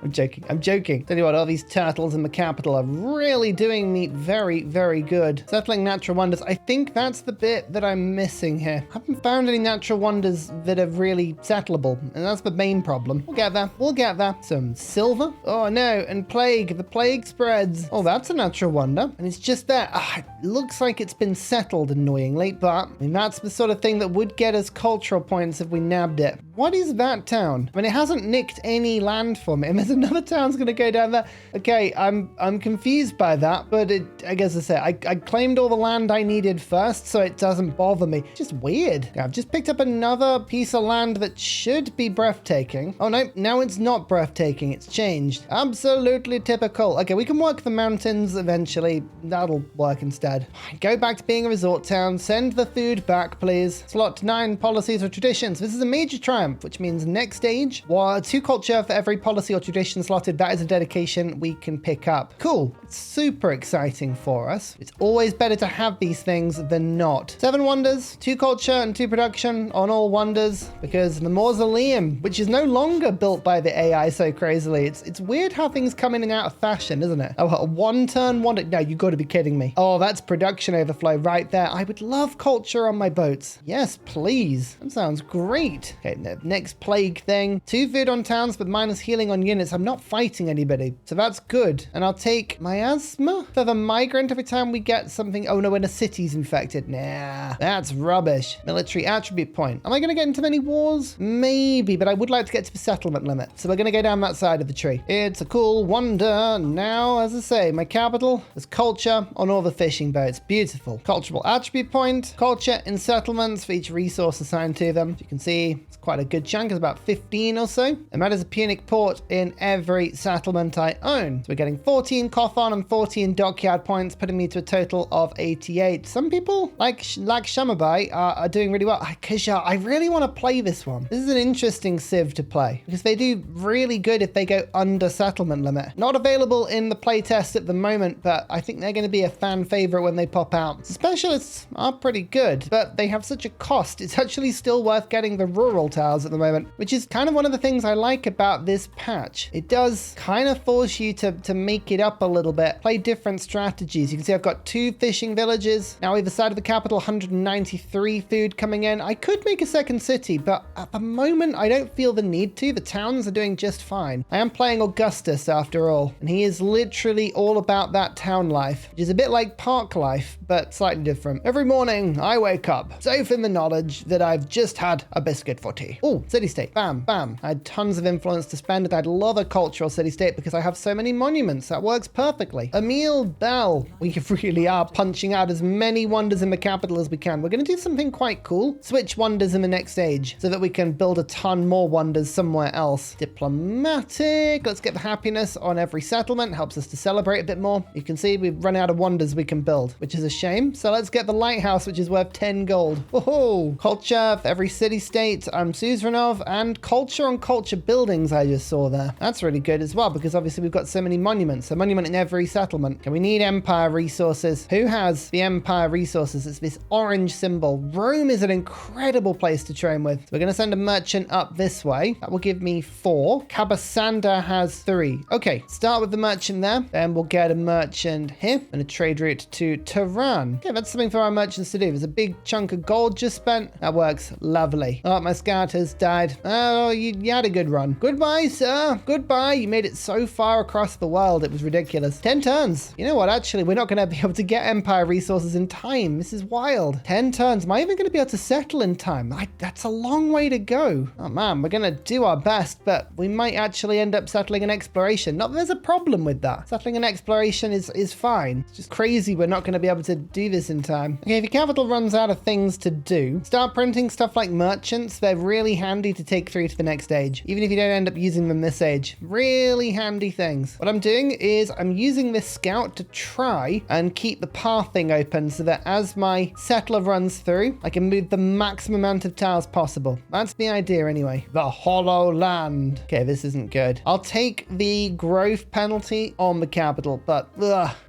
I'm joking. I'm joking. Tell you what, all these turtles in the capital are really doing me very, very good. Settling natural wonders. I think that's the bit that I'm missing here. I haven't found any natural wonders that are really settleable, and that's the main problem. We'll get there. We'll get there. Some silver. Oh no, and plague. The plague spreads. Oh, that's a natural wonder. And it's just there. It looks like it's been settled annoyingly, but I mean, that's the sort of thing that would get us cultural points if we nabbed it. What is that town? I mean, it hasn't nicked any land for me. And there's another town's going to go down there. Okay, I'm confused by that, but I guess I claimed all the land I needed first, so it doesn't bother me. Just weird. I've just picked up another piece of land that should be breathtaking. Oh no, now it's not breathtaking. It's changed. Absolutely typical. Okay, we can work the mountains eventually. That'll work instead. Go back to being a resort town. Send the food back, please. Slot 9 policies or traditions. This is a major triumph, which means next stage, 2 culture for every policy or tradition slotted. That is a dedication we can pick up. Cool. It's super exciting for us. It's always better to have these things than not. 7 wonders, 2 culture and 2 production on all wonders, because the mausoleum, which is no longer built by the AI so crazily. It's weird how things come in and out of fashion, isn't it? Oh, a 1-turn wonder. No, you got to be kidding me. Oh, that's production overflow right there. I would love culture on my boats. Yes, please. That sounds great. Okay, next plague thing. 2 food on towns, but minus healing on units. I'm not fighting anybody, so that's good. And I'll take miasma for the migrant every time we get something. Oh no, when a city's infected. Nah, that's rubbish. Military attribute point. Am I going to get into many wars? Maybe, but I would like to get to the settlement limit. So we're going to go down that side of the tree. It's a cool wonder. Now, as I say, my capital is culture on all the fishing boats. Beautiful. Cultural attribute point. Culture in settlements for each resource assigned to them. As you can see, it's quite a good chunk. It's about 15 or so. And that is a Punic port in every settlement I own. So we're getting 14 Kothon and 14 dockyard points, putting me to a total of 88. Some people, like Shamabai, are doing really well. Kisha, I really want to play this one. This is an interesting civ to play because they do really good if they go under settlement limit. Not available in the playtest at the moment, but I think they're going to be a fan favorite when they pop out. Specialists are pretty good, but they have such a cost. It's actually still worth getting the rural towers at the moment, which is kind of one of the things I like about this patch. It does kind of force you to make it up a little bit, play different strategies. You can see I've got 2 fishing villages. Now either side of the capital, 193 food coming in. I could make a second city, but at the moment I don't feel the need to. The towns are doing just fine. I am playing Augustus after all, and he is literally all about that town life, which is a bit like park life, but slightly different. Every morning I wake up, safe in the knowledge that I've just had a biscuit for tea. Oh, city-state. Bam, bam. I had tons of influence to spend, and I'd love a cultural city-state because I have so many monuments. That works perfectly. Emil Bell. We really are punching out as many wonders in the capital as we can. We're going to do something quite cool. Switch wonders in the next stage so that we can build a ton more wonders somewhere else. Diplomatic. Let's get the happiness on every settlement. Helps us to celebrate a bit more. You can see we've run out of wonders we can build, which is a shame. So let's get the lighthouse, which is worth 10 gold. Oh, culture for every city-state I'm suzerain of, and culture on culture buildings I just saw there. That's really good as well, because obviously we've got so many monuments. A monument in every settlement. And we need empire resources. Who has the empire resources? It's this orange symbol. Rome is an incredible place to train with. So we're going to send a merchant up this way. That will give me 4. Cabasanda has 3. Okay, start with the merchant there. Then we'll get a merchant here and a trade route to Tehran. Okay, that's something for our merchants to do. There's a big chunk of gold just spent. That works lovely. Oh, my scout has died. Oh, you had a good run. Goodbye, sir. Goodbye. You made it so far across the world. It was ridiculous. 10 turns. You know what? Actually, we're not going to be able to get empire resources in time. This is wild. 10 turns. Am I even going to be able to settle in time? That's a long way to go. Oh, man. We're going to do our best, but we might actually end up settling an exploration. Not that there's a problem with that. Settling an exploration is fine. It's just crazy we're not going to be able to do this in time. Okay, if your capital runs out of things to do, start printing stuff like merchants. They're really handy to take through to the next stage, even if you don't end up using them this age. Really handy things. What I'm doing is I'm using this scout to try and keep the pathing open so that as my settler runs through, I can move the maximum amount of tiles possible. That's the idea anyway. The hollow land. Okay, this isn't good. I'll take the growth penalty on the capital, but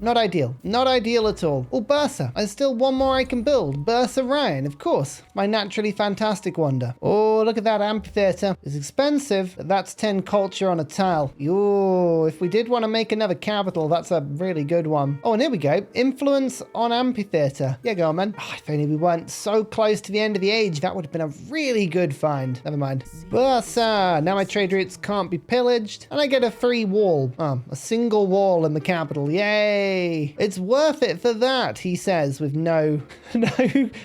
not ideal. Not ideal at all. Oh, Bursa. There's still one more I can build. Bursa Ryan, of course. My naturally fantastic wonder. Oh, Oh, look at that amphitheater. It's expensive, but that's 10 culture on a tile. Ooh, if we did want to make another capital, that's a really good one. Oh, and here we go. Influence on amphitheater. Yeah, go on, man. Oh, if only we weren't so close to the end of the age, that would have been a really good find. Never mind. But now my trade routes can't be pillaged, and I get a free wall. Oh, a single wall in the capital. Yay! It's worth it for that, he says, with no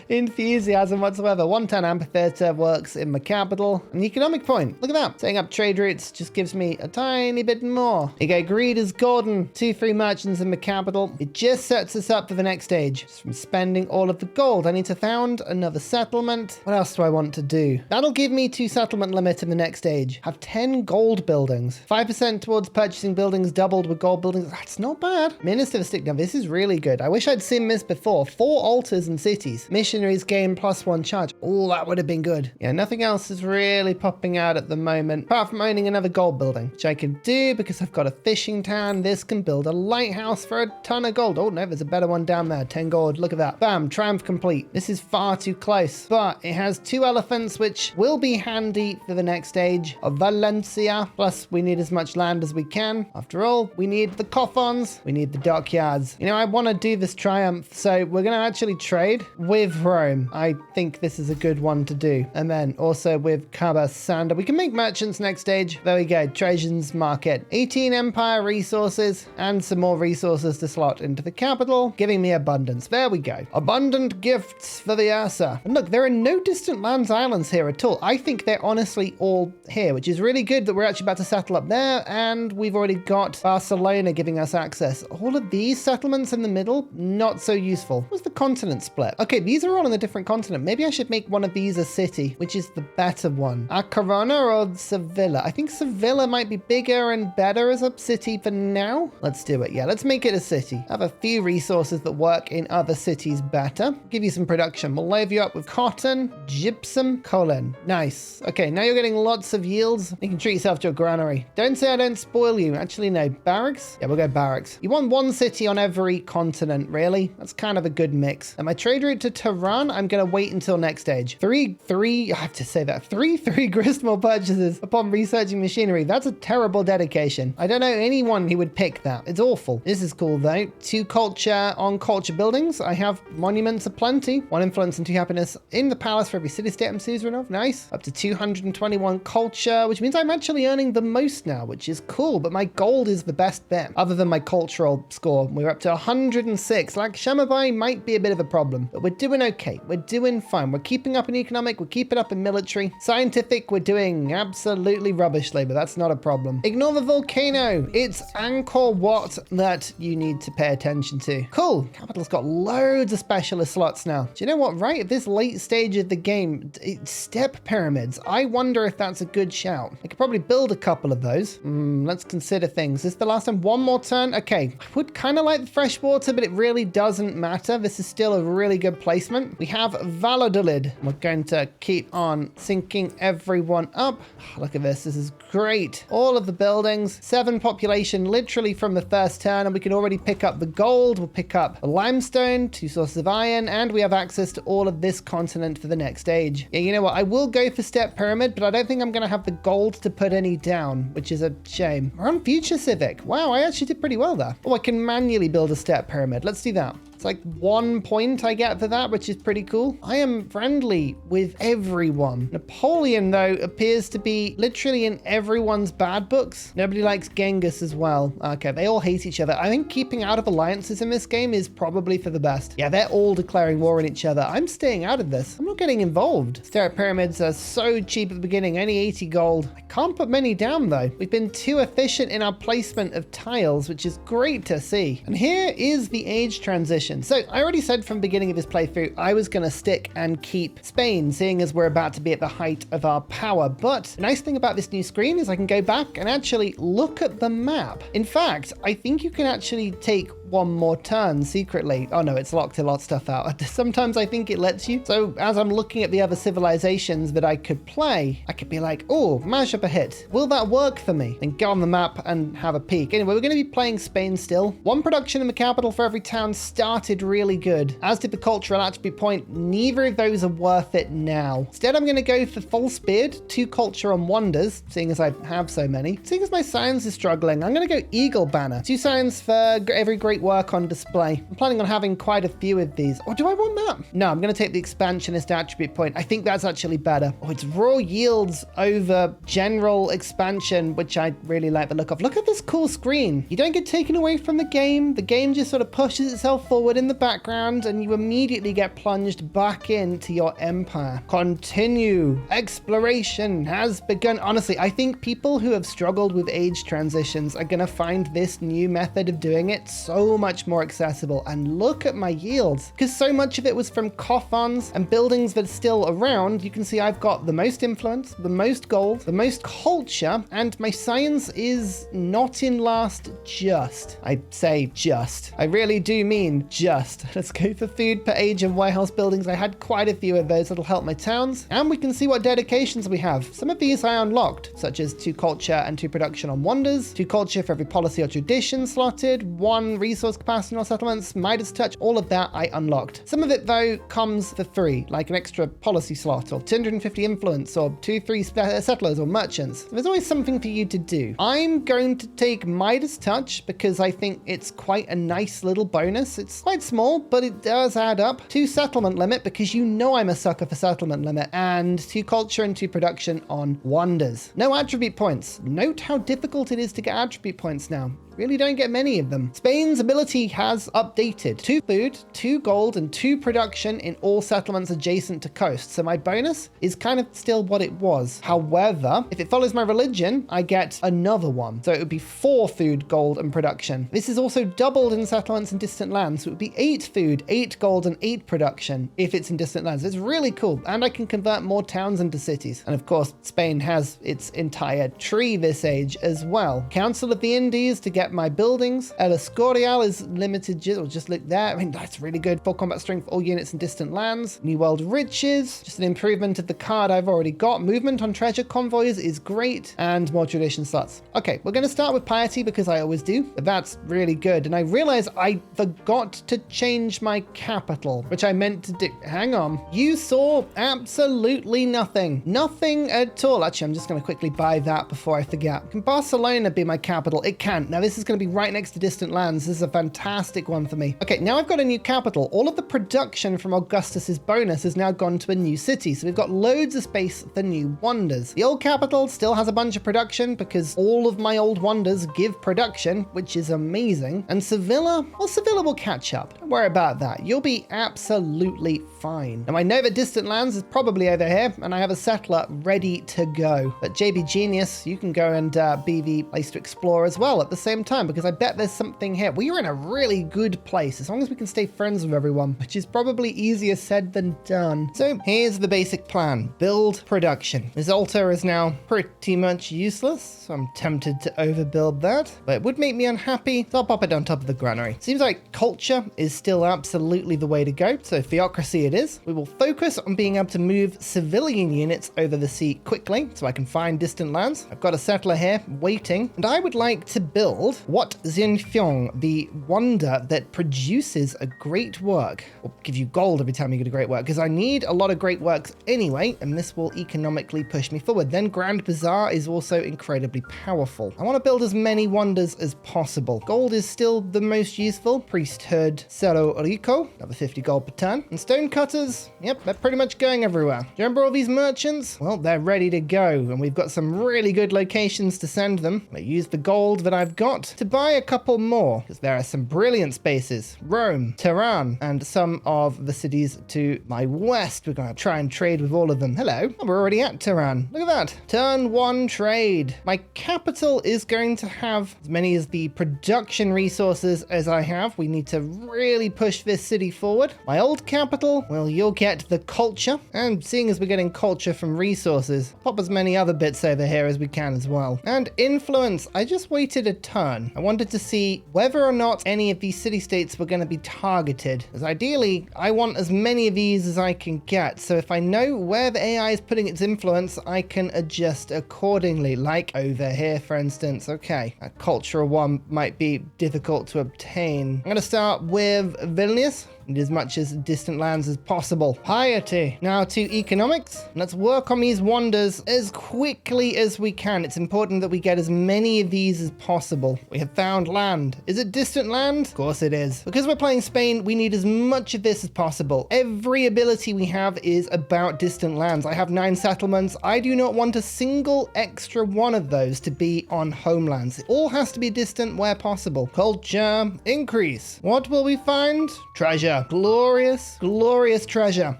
enthusiasm whatsoever. 110 amphitheater works in my capital. An economic point. Look at that. Setting up trade routes just gives me a tiny bit more. Okay, greed is golden. 2 free merchants in my capital. It just sets us up for the next stage. Just from spending all of the gold, I need to found another settlement. What else do I want to do? That'll give me 2 settlement limit in the next stage. Have 10 gold buildings. 5% towards purchasing buildings doubled with gold buildings. That's not bad. Ministeristic. Now this is really good. I wish I'd seen this before. 4 altars and cities. Missionaries gain +1 charge. Oh, that would have been good. Yeah, nothing else is really popping out at the moment, apart from owning another gold building, which I can do because I've got a fishing town. This can build a lighthouse for a ton of gold. Oh no, there's a better one down there. 10 gold. Look at that. Bam, triumph complete. This is far too close, but it has 2 elephants, which will be handy for the next stage of Valencia. Plus, we need as much land as we can. After all, we need the coffins. We need the dockyards. You know, I want to do this triumph, so we're going to actually trade with Rome. I think this is a good one to do. And then also with Cabasanda. We can make merchants next stage. There we go. Trajan's market. 18 empire resources and some more resources to slot into the capital, giving me abundance. There we go. Abundant gifts for the Ursa. And look, there are no distant lands islands here at all. I think they're honestly all here, which is really good that we're actually about to settle up there. And we've already got Barcelona giving us access. All of these settlements in the middle, not so useful. What's the continent split? Okay, these are all on a different continent. Maybe I should make one of these a city, which is the better one. Acarona or Sevilla? I think Sevilla might be bigger and better as a city for now. Let's do it. Yeah, let's make it a city. Have a few resources that work in other cities better. Give you some production. We'll load you up with cotton, gypsum, colon. Nice. Okay, now you're getting lots of yields. You can treat yourself to a granary. Don't say I don't spoil you. Actually, no. Barracks? Yeah, we'll go barracks. You want one city on every continent, really? That's kind of a good mix. And my trade route to Tehran, I'm going to wait until next stage. I have to say that. 3 gristmill purchases upon researching machinery. That's a terrible dedication. I don't know anyone who would pick that. It's awful. This is cool, though. 2 culture on culture buildings. I have monuments aplenty. 1 influence and 2 happiness in the palace for every city-state I'm suzerain of. Nice. Up to 221 culture, which means I'm actually earning the most now, which is cool. But my gold is the best bet, other than my cultural score. We're up to 106. Like Shamabai might be a bit of a problem, but we're doing okay. We're doing fine. We're keeping up in economic. We're keeping up in military. Scientific, we're doing absolutely rubbishly, but that's not a problem. Ignore the volcano. It's Angkor Wat that you need to pay attention to. Cool. Capital's got loads of specialist slots now. Do you know what, right? At this late stage of the game, step pyramids. I wonder if that's a good shout. I could probably build a couple of those. Let's consider things. This is the last time. One more turn. Okay. I would kind of like the fresh water, but it really doesn't matter. This is still a really good placement. We have Valladolid. We're going to keep on syncing everyone up. Look at this. This is great. All of the buildings, 7 population literally from the first turn, and we can already pick up the gold. We'll pick up the limestone, 2 sources of iron, and we have access to all of this continent for the next stage. Yeah, you know what? I will go for step pyramid, but I don't think I'm going to have the gold to put any down, which is a shame. We're on future civic. Wow, I actually did pretty well there. Oh, I can manually build a step pyramid. Let's do that. It's like 1 point I get for that, which is pretty cool. I am friendly with everyone. Napoleon, though, appears to be literally in everyone's bad books. Nobody likes Genghis as well. Okay, they all hate each other. I think keeping out of alliances in this game is probably for the best. Yeah, they're all declaring war on each other. I'm staying out of this. I'm not getting involved. Steric pyramids are so cheap at the beginning, only 80 gold. I can't put many down, though. We've been too efficient in our placement of tiles, which is great to see. And here is the age transition. So I already said from the beginning of this playthrough, I was going to stick and keep Spain, seeing as we're about to be at the height of our power. But the nice thing about this new screen is I can go back and actually look at the map. In fact, I think you can actually take one more turn secretly. Oh no, it's locked a lot of stuff out. Sometimes I think it lets you. So as I'm looking at the other civilizations that I could play, I could be like, oh, mash up a hit. Will that work for me? Then go on the map and have a peek. Anyway, we're going to be playing Spain still. One production in the capital for every town started really good, as did the cultural attribute point. Neither of those are worth it now. Instead, I'm going to go for false beard, 2 culture on wonders, seeing as I have so many. Seeing as my science is struggling, I'm going to go eagle banner, 2 science for every great work on display. I'm planning on having quite a few of these. Or do I want that? No, I'm going to take the expansionist attribute point. I think that's actually better. Oh, it's raw yields over general expansion, which I really like the look of. Look at this cool screen. You don't get taken away from the game. The game just sort of pushes itself forward in the background and you immediately get plunged back into your empire. Continue. Exploration has begun. Honestly, I think people who have struggled with age transitions are going to find this new method of doing it so much more accessible. And look at my yields, because so much of it was from coffons and buildings that are still around. You can see I've got the most influence, the most gold, the most culture, and my science is not in last just. I say just. I really do mean just. Let's go for food per age and warehouse buildings. I had quite a few of those. That'll help my towns. And we can see what dedications we have. Some of these I unlocked, such as 2 culture and 2 production on wonders, 2 culture for every policy or tradition slotted, 1 resource capacity on settlements, Midas touch, all of that I unlocked. Some of it though comes for free, like an extra policy slot or 250 influence or 2-3 settlers or merchants. There's always something for you to do. I'm going to take Midas touch because I think it's quite a nice little bonus. It's quite small, but it does add up. 2 settlement limit, because you know I'm a sucker for settlement limit, and 2 culture and 2 production on wonders. No attribute points. Note how difficult it is to get attribute points now. Really don't get many of them. Spain's ability has updated. 2 food, 2 gold, and 2 production in all settlements adjacent to coast. So my bonus is kind of still what it was. However, if it follows my religion, I get another one. So it would be 4 food, gold, and production. This is also doubled in settlements in distant lands. So it would be 8 food, 8 gold, and 8 production if it's in distant lands. It's really cool. And I can convert more towns into cities. And of course, Spain has its entire tree this age as well. Council of the Indies to get my buildings. El Escorial is limited, just look there. I mean, that's really good. Full combat strength for all units in distant lands. New World Riches, just an improvement of the card I've already got. Movement on treasure convoys is great, and more tradition slots. Okay, we're going to start with piety because I always do, but that's really good. And I realize I forgot to change my capital, which I meant to do. Hang on. You saw absolutely nothing. Nothing at all. Actually, I'm just going to quickly buy that before I forget. Can Barcelona be my capital? It can't. Now, this is going to be right next to distant lands. This is a fantastic one for me. Okay, now I've got a new capital. All of the production from Augustus's bonus has now gone to a new city. So we've got loads of space for new wonders. The old capital still has a bunch of production because all of my old wonders give production, which is amazing. And Sevilla, well, Sevilla will catch up. Don't worry about that. You'll be absolutely fine. Now I know that distant lands is probably over here and I have a settler ready to go. But JB Genius, you can go and be the place to explore as well at the same time, because I bet there's something here. We are in a really good place as long as we can stay friends with everyone, which is probably easier said than done. So here's the basic plan. Build production. This altar is now pretty much useless, so I'm tempted to overbuild that, but it would make me unhappy, so I'll pop it on top of the granary. Seems like culture is still absolutely the way to go, so theocracy it is. We will focus on being able to move civilian units over the sea quickly, so I can find distant lands. I've got a settler here waiting, and I would like to build what Xianfiong, the wonder that produces a great work, will give you gold every time you get a great work, because I need a lot of great works anyway, and this will economically push me forward. Then Grand Bazaar is also incredibly powerful. I want to build as many wonders as possible. Gold is still the most useful. Priesthood, Cerro Rico, another 50 gold per turn. And stonecutters, yep, they're pretty much going everywhere. Do you remember all these merchants? Well, they're ready to go, and we've got some really good locations to send them. I use the gold that I've got to buy a couple more, because there are some brilliant spaces. Rome, Tehran, and some of the cities to my west. We're going to try and trade with all of them. Hello, we're already at Tehran. Look at that. Turn 1 trade. My capital is going to have as many as the production resources as I have. We need to really push this city forward. My old capital, well, you'll get the culture, and seeing as we're getting culture from resources, pop as many other bits over here as we can as well. And influence, I just waited a turn. I wanted to see whether or not any of these city-states were going to be targeted. Because ideally, I want as many of these as I can get. So if I know where the AI is putting its influence, I can adjust accordingly. Like over here, for instance. Okay, a cultural one might be difficult to obtain. I'm going to start with Vilnius. As much as distant lands as possible. Piety. Now to economics. Let's work on these wonders as quickly as we can. It's important that we get as many of these as possible. We have found land. Is it distant land? Of course it is. Because we're playing Spain, we need as much of this as possible. Every ability we have is about distant lands. I have 9 settlements. I do not want a single extra one of those to be on homelands. It all has to be distant where possible. Culture increase. What will we find? Treasure. Glorious, glorious treasure.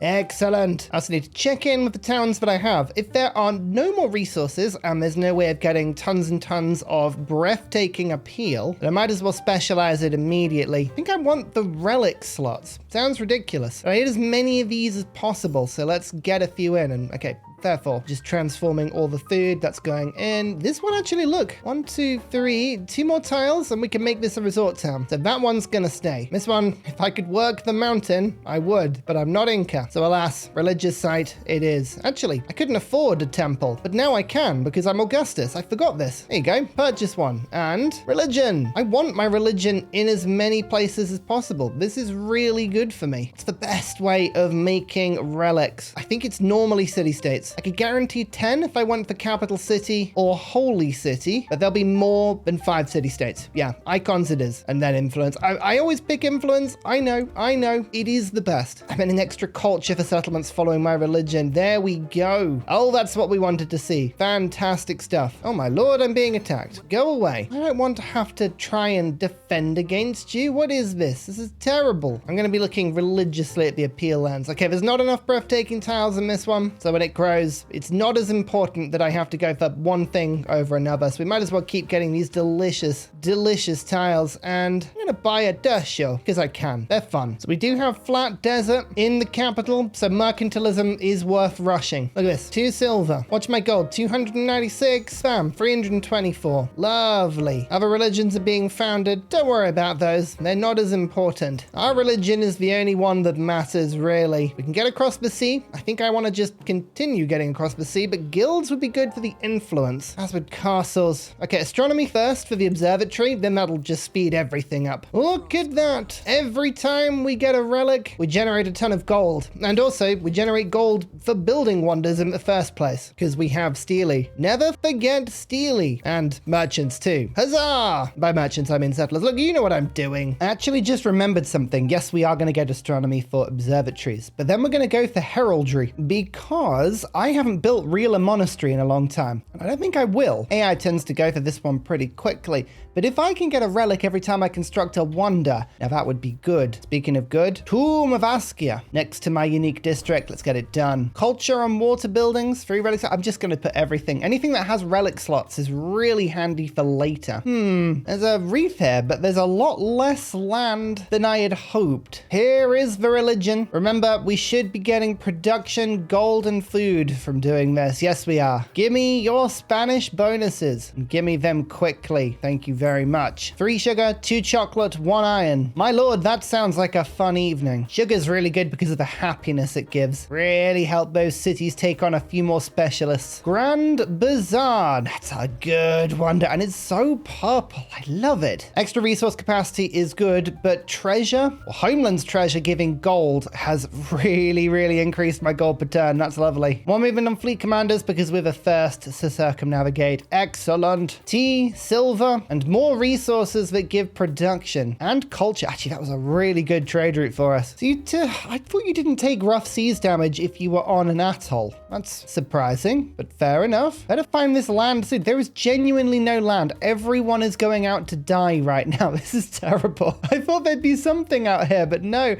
Excellent. I also need to check in with the towns that I have. If there are no more resources and there's no way of getting tons and tons of breathtaking appeal, then I might as well specialize it immediately. I think I want the relic slots. Sounds ridiculous. I need as many of these as possible, so let's get a few in. And okay, therefore, just transforming all the food that's going in. This one actually, look, 1, 2, 3, 2 more tiles and we can make this a resort town. So that one's gonna stay. This one, if I could work the mountain, I would, but I'm not Inca. So alas, religious site it is. Actually, I couldn't afford a temple, but now I can because I'm Augustus. I forgot this. There you go, purchase one. And religion. I want my religion in as many places as possible. This is really good for me. It's the best way of making relics. I think it's normally city-states. I could guarantee 10 if I went for capital city or holy city, but there'll be more than 5 city-states. Yeah, icons it is. And then influence. I always pick influence. I know. It is the best. I'm an extra culture for settlements following my religion. There we go. Oh, that's what we wanted to see. Fantastic stuff. Oh my lord, I'm being attacked. Go away. I don't want to have to try and defend against you. What is this? This is terrible. I'm going to be looking religiously at the appeal lands. Okay, there's not enough breathtaking tiles in this one. So when it grows, it's not as important that I have to go for one thing over another. So we might as well keep getting these delicious, delicious tiles. And I'm going to buy a dirt show because I can. They're fun. So we do have flat desert in the capital. So mercantilism is worth rushing. Look at this. 2 silver. Watch my gold. 296. Bam. 324. Lovely. Other religions are being founded. Don't worry about those. They're not as important. Our religion is the only one that matters, really. We can get across the sea. I think I want to just continue getting across the sea, but guilds would be good for the influence, as would castles. Okay, astronomy first for the observatory, then that'll just speed everything up. Look at that. Every time we get a relic, we generate a ton of gold. And also, we generate gold for building wonders in the first place, because we have Steely. Never forget Steely. And merchants too. Huzzah! By merchants, I mean settlers. Look, you know what I'm doing. I actually just remembered something. Yes, we are going to get astronomy for observatories, but then we're going to go for heraldry, because I haven't built real a monastery in a long time. And I don't think I will. AI tends to go for this one pretty quickly, but if I can get a relic every time I construct a wonder, now that would be good. Speaking of good, Tomb of Askia, next to my unique district. Let's get it done. Culture on water buildings, 3 relics. I'm just going to put everything. Anything that has relic slots is really handy for later. There's a reef here, but there's a lot less land than I had hoped. Here is the religion. Remember, we should be getting production, gold, and food from doing this. Yes, we are. Give me your Spanish bonuses. And give me them quickly. Thank you very much. 3 sugar, 2 chocolate, 1 iron. My lord, that sounds like a fun evening. Sugar's really good because of the happiness it gives. Really help those cities take on a few more specialists. Grand Bazaar. That's a good wonder. And it's so purple. I love it. Extra resource capacity is good, but treasure, or Homeland's treasure giving gold has really increased my gold per turn. That's lovely. More movement on fleet commanders because we're the first to circumnavigate. Excellent. Tea, silver, and more resources that give production and culture. Actually, that was a really good trade route for us. So I thought you didn't take rough seas damage if you were on an atoll. That's surprising, but fair enough. Better find this land soon. There is genuinely no land. Everyone is going out to die right now. This is terrible. I thought there'd be something out here, but no.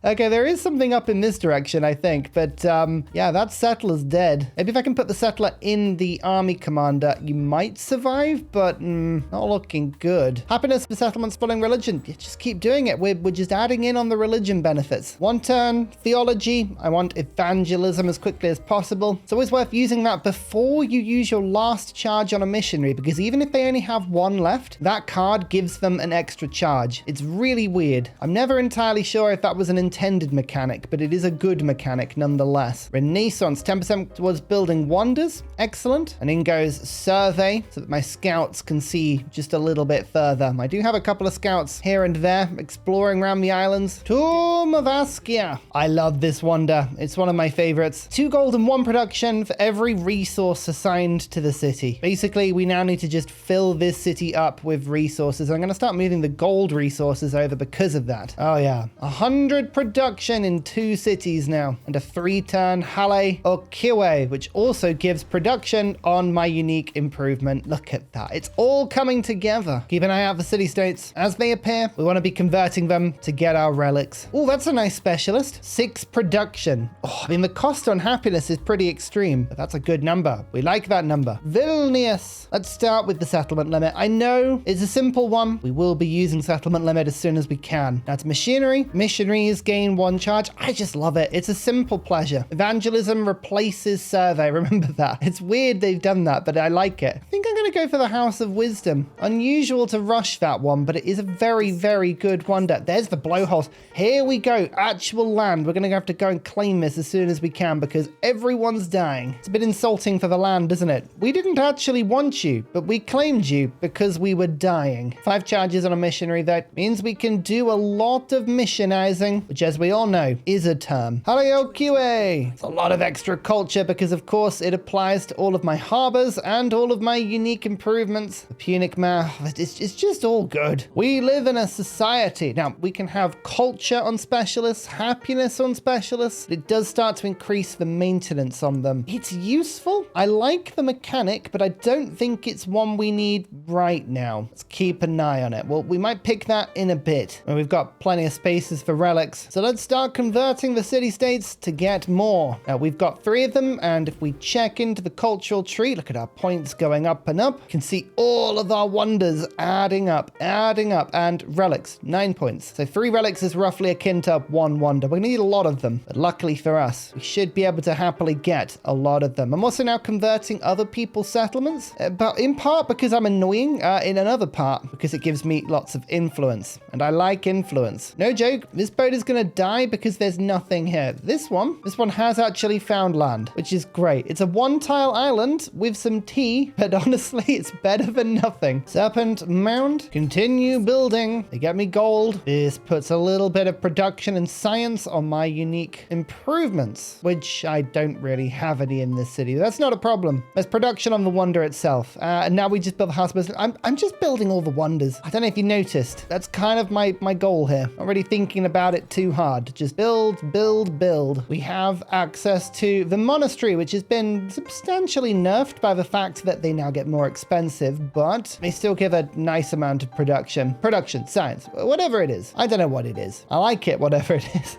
Okay, there is something up in this direction, I think. But yeah, that settler's dead. Maybe if I can put the settler in the army commander, you might survive, but not looking good. Happiness for settlements following religion. Yeah, just keep doing it. We're just adding in on the religion benefits. One turn, theology. I want evangelism as quickly as possible. It's always worth using that before you use your last charge on a missionary, because even if they only have one left, that card gives them an extra charge. It's really weird. I'm never entirely sure if that was an intended mechanic, but it is a good mechanic nonetheless. Renaissance, 10% towards building wonders. Excellent. And in goes survey, so that my scouts can see just a little bit further. I do have a couple of scouts here and there exploring around the islands. Tomb of Askia. I love this wonder. It's one of my favorites. 2 gold and 1 production for every resource assigned to the city. Basically, we now need to just fill this city up with resources. I'm going to start moving the gold resources over because of that. Oh yeah. 100 production in 2 cities now. And a 3-turn Hale Okiwe, which also gives production on my unique improvement. Look at that. It's all coming together. Keep an eye out for city-states. As they appear, we want to be converting them to get our relics. Oh, that's a nice specialist. 6 production. Oh, I mean, the cost on happiness is pretty extreme, but that's a good number. We like that number. Vilnius. Let's start with the settlement limit. I know it's a simple one. We will be using settlement limit as soon as we can. That's machinery. Missionaries gain 1 charge. I just love it. It's a simple pleasure. Evangelism replaces survey. Remember that. It's weird they've done that, but I like it. I think I'm going to go for the House of Wisdom. Unusual to rush that one, but it is a very, very good wonder. There's the blowholes. Here we go. Actual land. We're going to have to go and claim this as soon as we can because everyone's dying. It's a bit insulting for the land, isn't it? We didn't actually want you, but we claimed you because we were dying. 5 charges on a missionary, that means we can do a lot of missionizing, which as we all know is a term. Haleokiwe. It's a lot of extra culture because of course it applies to all of my harbors and all of my unique improvements. The Punic Mare, it's just all good. We live in a society. Now we can have culture on specialists, happiness on specialists. It does start to increase the maintenance on them. It's useful. I like the mechanic, but I don't think it's one we need right now. Let's keep an eye on it. Well, we might pick that in a bit when we've got plenty of spaces for relics. So let's start converting the city-states to get more. Now we've got 3 of them, and if we check into the cultural tree, look at our points going up and up. You can see all of our wonders adding up, and relics, 9 points. So 3 relics is roughly akin to 1 wonder. We're gonna need a lot of them, but luckily for us, we should be able to happily get a lot of them. I'm also now converting other people's settlements, but in part because I'm annoying, in another part because it gives me lots of influence, and I like influence. No joke, this boat is gonna die because there's nothing here. This one has actually found land, which is great. It's a 1-tile island with some tea, but honestly, it's better than nothing. Serpent Mound, continue building. They get me gold. This puts a little bit of production and science on my unique improvements, which I don't really have any in this city. That's not a problem. There's production on the wonder itself. And now we just build the house business. I'm just building all the wonders. I don't know if you noticed. That's kind of my goal here. Not really thinking about it too hard. Just build, build, build. We have access to the monastery, which has been substantially nerfed by the fact that they now get more expensive, but they still give a nice amount of production, science, whatever it is. I don't know what it is. I like it, whatever it is.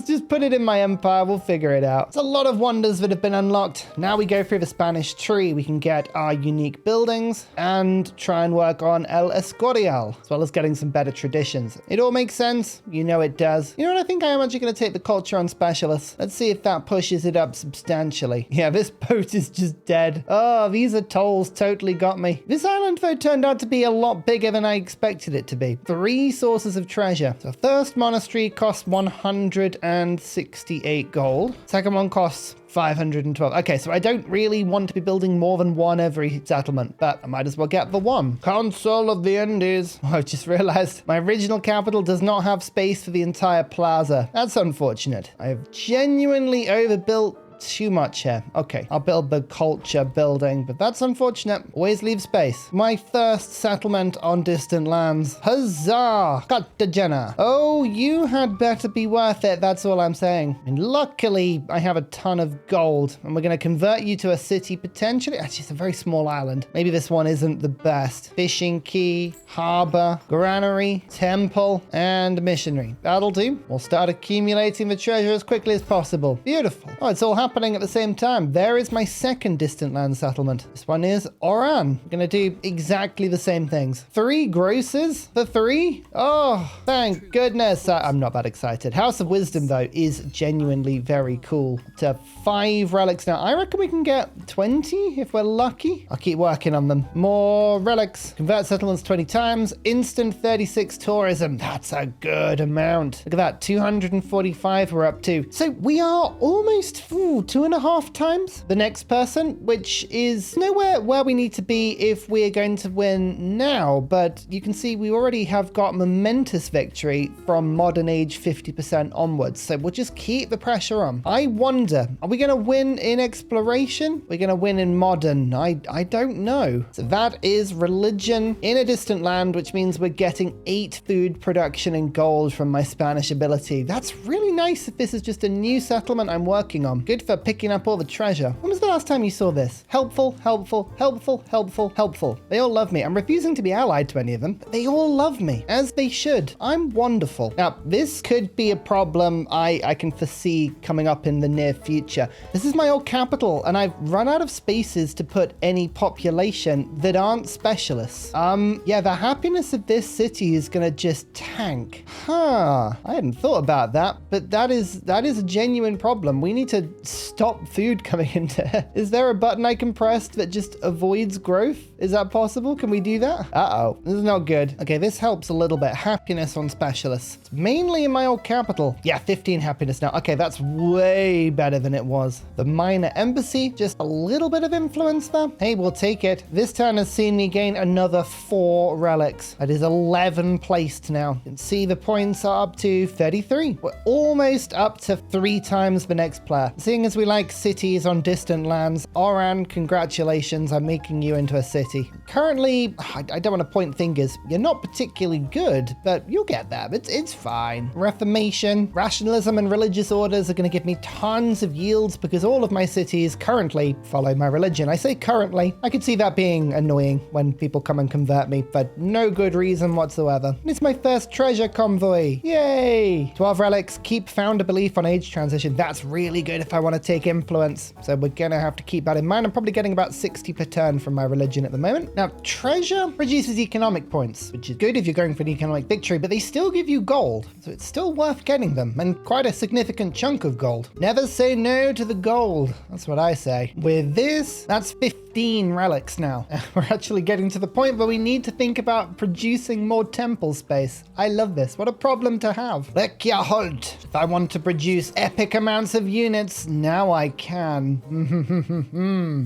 just put it in my empire. We'll figure it out. It's a lot of wonders that have been unlocked. Now we go through the Spanish tree. We can get our unique buildings and try and work on El Escorial, as well as getting some better traditions. It all makes sense. You know it does. You know what? I think I am actually going to take the culture on specialists. Let's see if that pushes it up substantially. Yeah, this boat is just dead. Oh, these atolls totally got me. This island, though, turned out to be a lot bigger than I expected it to be. 3 sources of treasure. So first monastery costs 168 gold. Second one costs 512. Okay, so I don't really want to be building more than 1 every settlement, but I might as well get the 1. Council of the Andes. Oh, I just realized my original capital does not have space for the entire plaza. That's unfortunate. I have genuinely overbuilt too much here. Okay, I'll build the culture building, but that's unfortunate. Always leave space. My first settlement on distant lands. Huzzah! Cartagena. Oh, you had better be worth it. That's all I'm saying. And luckily, I have a ton of gold, and we're going to convert you to a city potentially. Actually, it's a very small island. Maybe this one isn't the best. Fishing quay, harbor, granary, temple, and missionary. That'll do. We'll start accumulating the treasure as quickly as possible. Beautiful. Oh, it's all happening at the same time. There is my second distant land settlement. This one is Oran. I'm going to do exactly the same things. 3 grosses for 3? Oh, thank goodness. I'm not that excited. House of Wisdom, though, is genuinely very cool. To 5 relics now. I reckon we can get 20 if we're lucky. I'll keep working on them. More relics. Convert settlements 20 times. Instant 36 tourism. That's a good amount. Look at that. 245 we're up to. So we are almost 2.5 times the next person, which is nowhere where we need to be if we're going to win now. But you can see we already have got momentous victory from modern age 50% onwards. So we'll just keep the pressure on. I wonder, are we going to win in exploration? We're going to win in modern. I don't know. So that is religion in a distant land, which means we're getting 8 food production and gold from my Spanish ability. That's really nice if this is just a new settlement I'm working on. Good for picking up all the treasure. When was the last time you saw this? Helpful, helpful, helpful, helpful, helpful. They all love me. I'm refusing to be allied to any of them, but they all love me, as they should. I'm wonderful. Now, this could be a problem I can foresee coming up in the near future. This is my old capital, and I've run out of spaces to put any population that aren't specialists. Yeah, the happiness of this city is gonna just tank. Huh, I hadn't thought about that, but that is a genuine problem. We need to stop food coming into. Is there a button I can press that just avoids growth? Is that possible? Can we do that? Uh-oh, this is not good. Okay, this helps a little bit. Happiness on specialists. It's mainly in my old capital. Yeah, 15 happiness now. Okay, that's way better than it was. The minor embassy, just a little bit of influence there. Hey, we'll take it. This turn has seen me gain another 4 relics. That is 11 placed now. You can see the points are up to 33. We're almost up to 3 times the next player. Seeing as we like cities on distant lands, Oran, congratulations, I'm making you into a city. Currently, I don't want to point fingers. You're not particularly good, but you'll get there. It's fine. Reformation, rationalism, and religious orders are going to give me tons of yields because all of my cities currently follow my religion. I say currently. I could see that being annoying when people come and convert me, but no good reason whatsoever. And it's my first treasure convoy. Yay! 12 relics. Keep founder belief on age transition. That's really good if I want to take influence. So we're going to have to keep that in mind. I'm probably getting about 60 per turn from my religion at the moment. Now, treasure reduces economic points, which is good if you're going for an economic victory, but they still give you gold. So it's still worth getting them, and quite a significant chunk of gold. Never say no to the gold. That's what I say. With this, that's 15 relics now. We're actually getting to the point where we need to think about producing more temple space. I love this. What a problem to have. Lekjahold. If I want to produce epic amounts of units, now I can.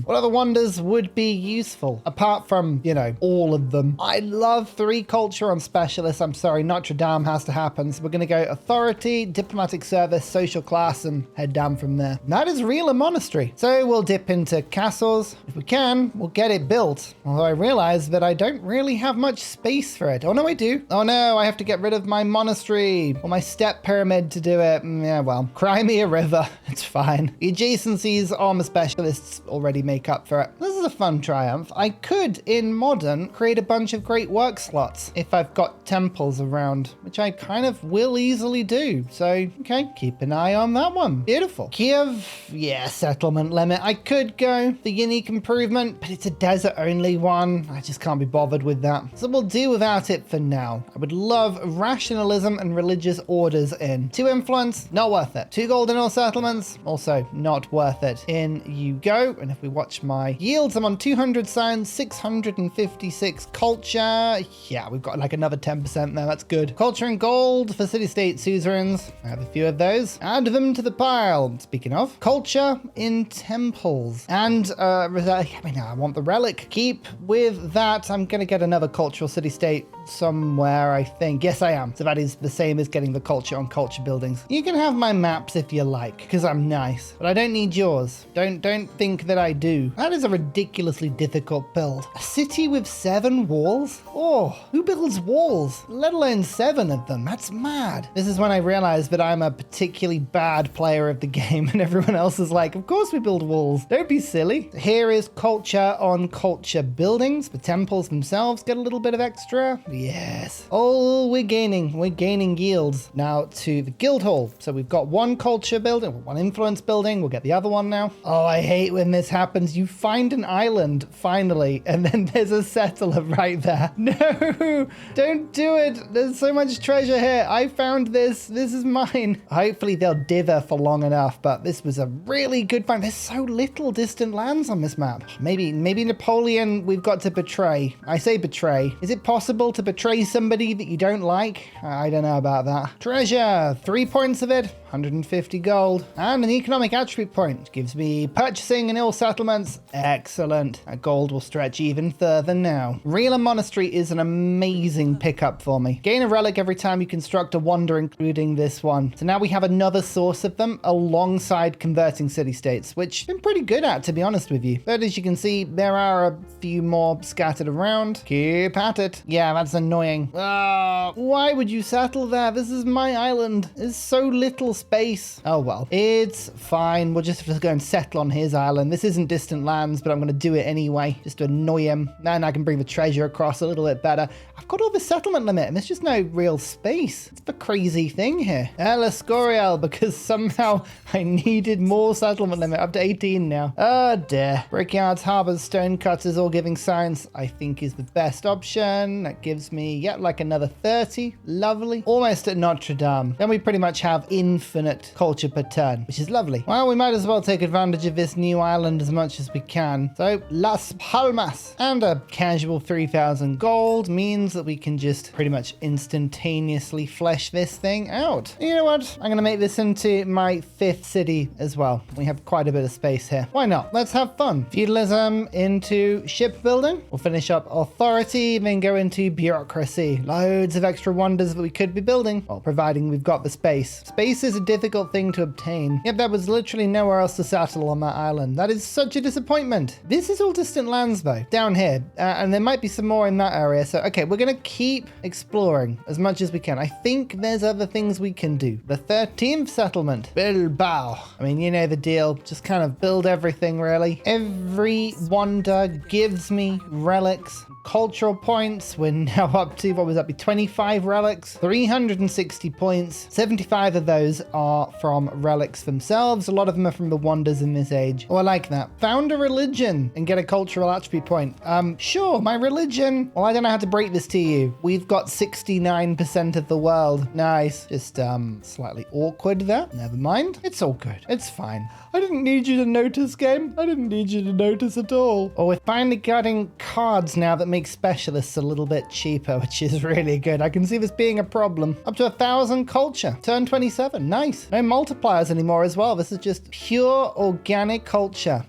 What other wonders would be useful? Apart from, you know, all of them. I love 3 culture on specialists. I'm sorry, Notre Dame has to happen. So we're going to go authority, diplomatic service, social class, and head down from there. And that is real a monastery. So we'll dip into castles. If we can, we'll get it built. Although I realize that I don't really have much space for it. Oh no, I do. Oh no, I have to get rid of my monastery or my step pyramid to do it. Yeah, well, cry me a river. It's fine. The adjacencies on the specialists already make up for it. This is a fun triumph. I could, in modern, create a bunch of great work slots if I've got temples around, which I kind of will easily do. So, okay, keep an eye on that one. Beautiful. Kiev, yeah, settlement limit. I could go the unique improvement, but it's a desert only one. I just can't be bothered with that. So we'll do without it for now. I would love rationalism and religious orders in. 2 influence, not worth it. 2 golden ore settlements, also not worth it. In you go. And if we watch my yields, I'm on 200 science, 656 culture. Yeah, we've got like another 10% there. That's good. Culture and gold for city-state suzerains. I have a few of those. Add them to the pile. Speaking of, culture in temples. And I want the relic. Keep with that. I'm going to get another cultural city-state somewhere, I think. Yes, I am. So that is the same as getting the culture on culture buildings. You can have my maps if you like, because I'm nice, but I don't need yours. Don't think that I do. That is a ridiculously difficult build. A city with 7 walls? Oh, who builds walls? Let alone 7 of them. That's mad. This is when I realized that I'm a particularly bad player of the game and everyone else is like, of course we build walls. Don't be silly. Here is culture on culture buildings. The temples themselves get a little bit of extra. Yes. Oh, we're gaining yields. Now to the guild hall. So we've got 1 culture building, 1 influence building. We'll get the other one now. Oh, I hate when this happens. You find an island finally, and then there's a settler right there. No, don't do it. There's so much treasure here. I found this. This is mine. Hopefully they'll dither for long enough, but this was a really good find. There's so little distant lands on this map. Maybe Napoleon we've got to betray. I say betray. Is it possible to betray somebody that you don't like? I don't know about that. Treasure, 3 points of it, 150 gold, and an economic attribute point, which gives me purchasing and ill settlements. Excellent. That gold will stretch even further now. Real Monastery is an amazing pickup for me. Gain a relic every time you construct a wonder, including this one. So now we have another source of them alongside converting city-states, which I've been pretty good at, to be honest with you. But as you can see, there are a few more scattered around. Keep at it. Yeah, that's annoying. Why would you settle there? This is my island. There's so little space. Oh well, it's fine. We'll just have to go and settle on his island. This isn't distant lands, but I'm going to do it anyway, just to annoy him. Then I can bring the treasure across a little bit better. I've got all the settlement limit, and there's just no real space. It's the crazy thing here. El Escorial, because somehow I needed more settlement limit, up to 18 now. Oh dear. Brickyards, harbors, stonecutters, all giving science, I think is the best option. That gives me, yeah, like another 30. Lovely. Almost at Notre Dame. Then we pretty much have infinite culture per turn, which is lovely. Well, we might as well take advantage of this new island as much as we can. So, Las Palmas. And a casual 3,000 gold means that we can just pretty much instantaneously flesh this thing out. You know what? I'm going to make this into my 5th city as well. We have quite a bit of space here. Why not? Let's have fun. Feudalism into shipbuilding. We'll finish up authority, then go into bureaucracy. Loads of extra wonders that we could be building, well, providing we've got the space. Space is a difficult thing to obtain. Yep, there was literally nowhere else to settle on that island. That is such a disappointment. This is all distant lands though, down here, and there might be some more in that area. So, okay, we're going to keep exploring as much as we can. I think there's other things we can do. The 13th settlement, Bilbao. I mean, you know the deal. Just kind of build everything, really. Every wonder gives me relics, cultural points. We're now up to, what was that be, 25 relics, 360 points. 75 of those are from relics themselves. A lot of them are from the wonders in this age. Oh, I like that. Found a religion and get a cultural attribute point. Sure, my religion. Well, I don't know how to break this to you. We've got 69% of the world. Nice. Just slightly awkward there. Never mind. It's all good. It's fine. I didn't need you to notice, game. I didn't need you to notice at all. Oh, we're finally getting cards now that make specialists a little bit cheaper, which is really good. I can see this being a problem. Up to 1,000 culture. Turn 27. Nice. No multipliers anymore as well. This is just pure organic culture.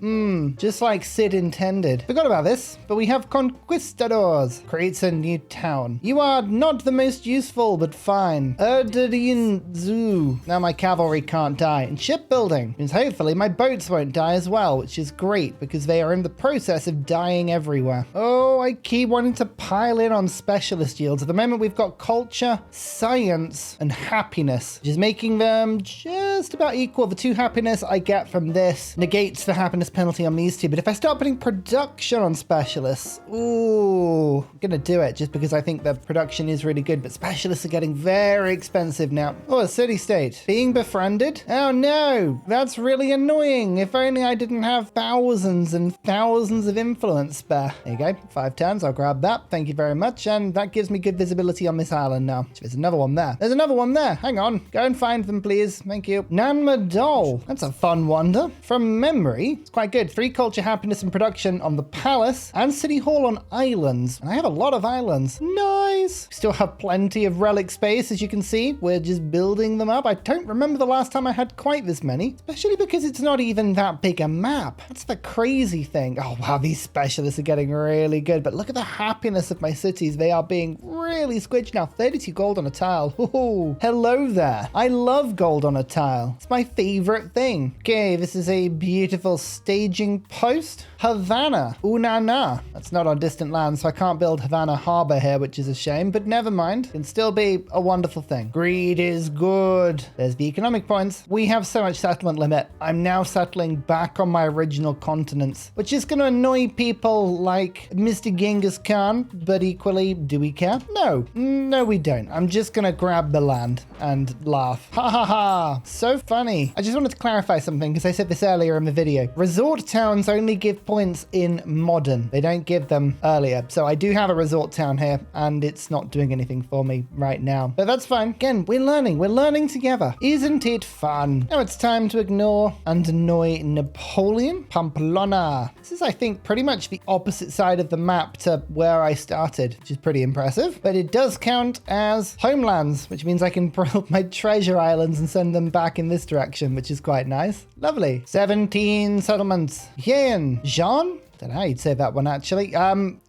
Just like Sid intended. Forgot about this, but we have conquistadors. Creates a new town. You are not the most useful, but fine. Erdin Zoo. Now my cavalry can't die. And shipbuilding means hopefully my boats won't die as well, which is great because they are in the process of dying everywhere. Oh, I keep wanting to pile in on specialist yields. At the moment, we've got culture, science, and happiness, which is making them just about equal. The 2 happiness I get from this negates the happiness penalty on these 2. But if I start putting production on specialists, ooh, I'm gonna do it just because I think the production is really good. But specialists are getting very expensive now. Oh, a city-state. Being befriended? Oh no, that's really annoying. If only I didn't have thousands and thousands of influence spare. There you go, 5 turns. I'll grab that. Thank you very much. And that gives me good visibility on this island now. There's another one there. There's another one there. Hang on. Go and find them, please. Thank you. Nanmadol. That's a fun wonder. From memory, it's quite good. 3 culture, happiness, and production on the palace and city hall on islands. And I have a lot of islands. Nice. We still have plenty of relic space, as you can see. We're just building them up. I don't remember the last time I had quite this many, especially because it's not even that big a map. That's the crazy thing. Oh, wow. These specialists are getting really good. But look at the happiness of my cities. They are being really really squidged now. 32 gold on a tile. Ooh, hello there. I love gold on a tile. It's my favorite thing. Okay, this is a beautiful staging post. Havana. Unana. That's not on distant land, so I can't build Havana Harbor here, which is a shame, but never mind. Can still be a wonderful thing. Greed is good. There's the economic points. We have so much settlement limit. I'm now settling back on my original continents, which is going to annoy people like Mr. Genghis Khan, but equally, do we care? No, we don't. I'm just going to grab the land and laugh. Ha ha ha. So funny. I just wanted to clarify something because I said this earlier in the video. Resort towns only give points in modern. They don't give them earlier. So I do have a resort town here and it's not doing anything for me right now, but that's fine. Again, we're learning together. Isn't it fun? Now it's time to ignore and annoy Napoleon. Pamplona. This is, I think, pretty much the opposite side of the map to where I started, which is pretty impressive, but it does count as homelands, which means I can build my treasure islands and send them back in this direction, which is quite nice. Lovely. 17 settlements. Yen. Jean? Don't know how you'd say that one, actually.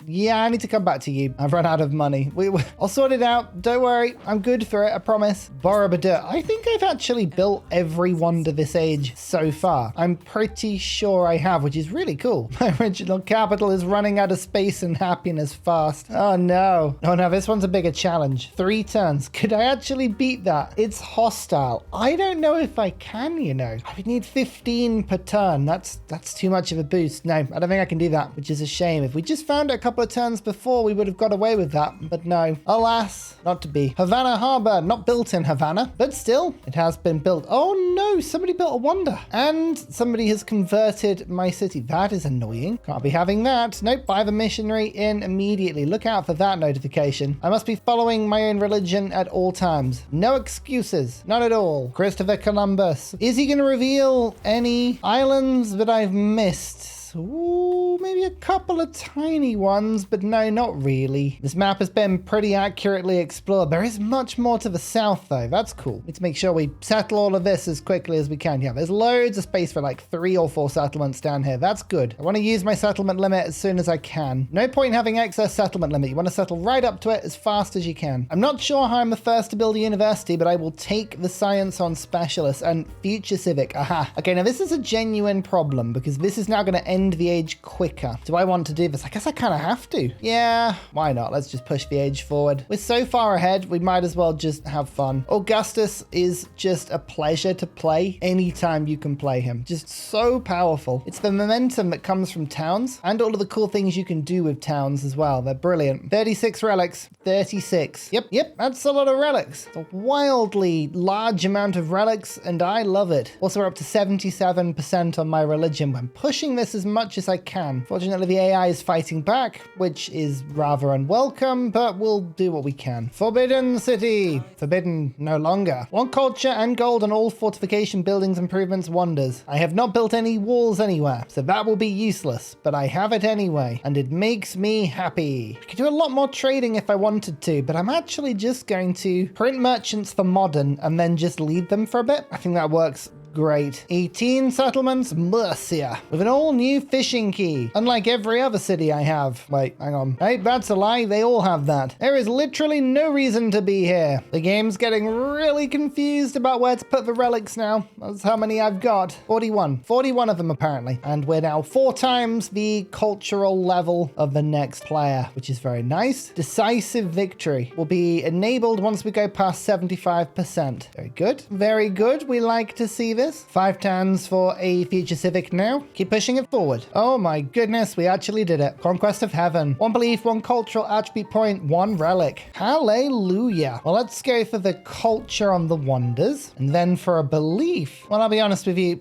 Yeah, I need to come back to you. I've run out of money. I'll sort it out. Don't worry. I'm good for it, I promise. Borobudur. I think I've actually built every wonder this age so far. I'm pretty sure I have, which is really cool. My original capital is running out of space and happiness fast. Oh, no. Oh, no, this one's a bigger challenge. 3 turns. Could I actually beat that? It's hostile. I don't know if I can, you know. I would need 15 per turn. That's too much of a boost. No, I don't think I can do that, which is a shame. If we just found it a couple of turns before, we would have got away with that, but no, alas, not to be. Havana Harbor, not built in Havana, but still, it has been built. Oh no, somebody built a wonder, and somebody has converted my city. That is annoying. Can't be having that. Nope, buy the missionary in immediately. Look out for that notification. I must be following my own religion at all times. No excuses, none at all. Christopher Columbus. Is he going to reveal any islands that I've missed? Ooh, maybe a couple of tiny ones, but no, not really. This map has been pretty accurately explored. There is much more to the south, though. That's cool. Need to make sure we settle all of this as quickly as we can. Yeah, there's loads of space for like 3 or 4 settlements down here. That's good. I want to use my settlement limit as soon as I can. No point having excess settlement limit. You want to settle right up to it as fast as you can. I'm not sure how I'm the first to build a university, but I will take the science on specialists and future civic. Aha. Okay, now this is a genuine problem because this is now going to end the age quicker. Do I want to do this? I guess I kind of have to. Yeah, why not? Let's just push the age forward. We're so far ahead, we might as well just have fun. Augustus is just a pleasure to play anytime you can play him. Just so powerful. It's the momentum that comes from towns and all of the cool things you can do with towns as well. They're brilliant. 36 relics. 36. Yep, that's a lot of relics. It's a wildly large amount of relics and I love it. Also, we're up to 77% on my religion. When pushing this as much as I can. Fortunately, the AI is fighting back, which is rather unwelcome, but we'll do what we can. Forbidden city. Forbidden no longer. 1 culture and gold on all fortification buildings, improvements, wonders. I have not built any walls anywhere, so that will be useless, but I have it anyway, and it makes me happy. I could do a lot more trading if I wanted to, but I'm actually just going to print merchants for modern and then just lead them for a bit. I think that works great. 18 settlements, Murcia, with an all new fishing key, unlike every other city I have. Wait, hang on. Hey, that's a lie. They all have that. There is literally no reason to be here. The game's getting really confused about where to put the relics now. That's how many I've got. 41. 41 of them apparently. And we're now 4 times the cultural level of the next player, which is very nice. Decisive victory will be enabled once we go past 75%. Very good. Very good. We like to see this. 5 turns for a future civic now. Keep pushing it forward. Oh my goodness, we actually did it. Conquest of heaven. 1 belief, 1 cultural attribute point, 1 relic. Hallelujah. Well, let's go for the culture on the wonders. And then for a belief. Well, I'll be honest with you.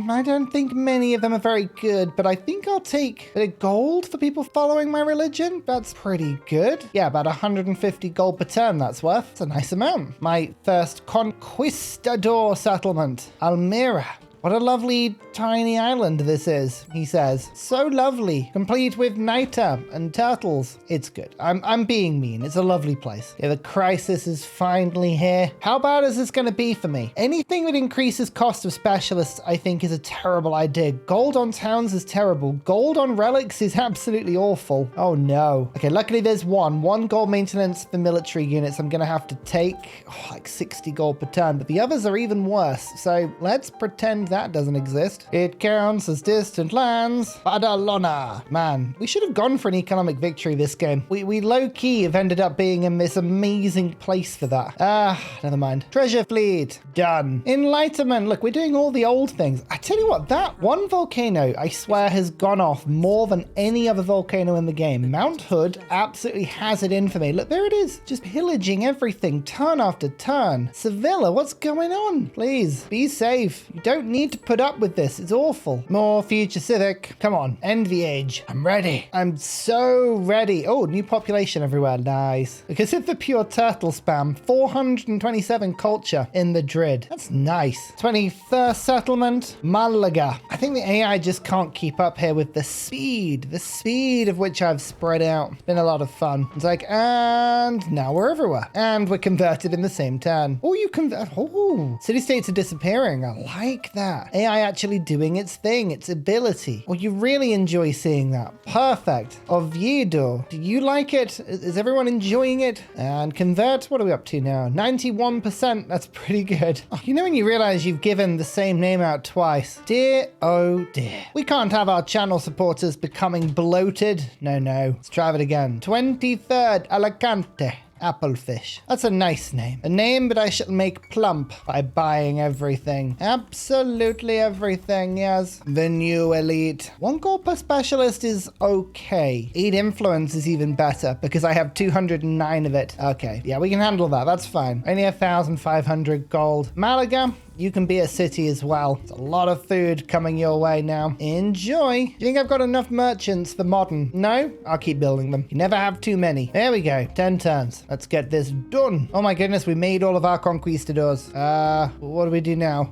I don't think many of them are very good, but I think I'll take a bit of gold for people following my religion. That's pretty good. Yeah, about 150 gold per turn that's worth. It's a nice amount. My first conquistador settlement. Almira. What a lovely tiny island this is, he says. So lovely, complete with niter and turtles. It's good. I'm being mean. It's a lovely place. Yeah, the crisis is finally here. How bad is this going to be for me? Anything that increases cost of specialists, I think, is a terrible idea. Gold on towns is terrible. Gold on relics is absolutely awful. Oh no. Okay, luckily there's one gold maintenance for military units. I'm going to have to take like 60 gold per turn, but the others are even worse. So let's pretend that doesn't exist. It counts as distant lands. Badalona. Man, we should have gone for an economic victory this game. We low-key have ended up being in this amazing place for that. Never mind. Treasure fleet. Done. Enlightenment. Look, we're doing all the old things. I tell you what, that one volcano, I swear, has gone off more than any other volcano in the game. Mount Hood absolutely has it in for me. Look, there it is. Just pillaging everything, turn after turn. Sevilla, what's going on? Please, be safe. You don't need to put up with this. It's awful. More future civic. Come on, end the age. I'm ready. I'm so ready. Oh, new population everywhere. Nice. Because of the pure turtle spam, 427 culture in the Drid. That's nice. 21st settlement, Malaga. I think the AI just can't keep up here with the speed of which I've spread out. It's been a lot of fun. It's like, and now we're everywhere. And we're converted in the same turn. Oh, you convert. Oh, city-states are disappearing. I like that. AI actually doing its thing, its ability. Well, you really enjoy seeing that. Perfect. Oviedo. Do you like it? Is everyone enjoying it? And convert. What are we up to now? 91%. That's pretty good. Oh, you know when you realize you've given the same name out twice? Dear, oh dear. We can't have our channel supporters becoming bloated. No. Let's try it again. 23rd Alicante. Applefish. That's a nice name. A name that I shall make plump by buying everything. Absolutely everything, yes. The new elite. 1 gold per specialist is okay. 8 influence is even better because I have 209 of it. Okay, yeah, we can handle that. That's fine. Only 1,500 gold. Malaga. You can be a city as well. It's a lot of food coming your way now. Enjoy. Do you think I've got enough merchants for modern? No? I'll keep building them. You never have too many. There we go. 10 turns. Let's get this done. Oh my goodness, we made all of our conquistadors. What do we do now?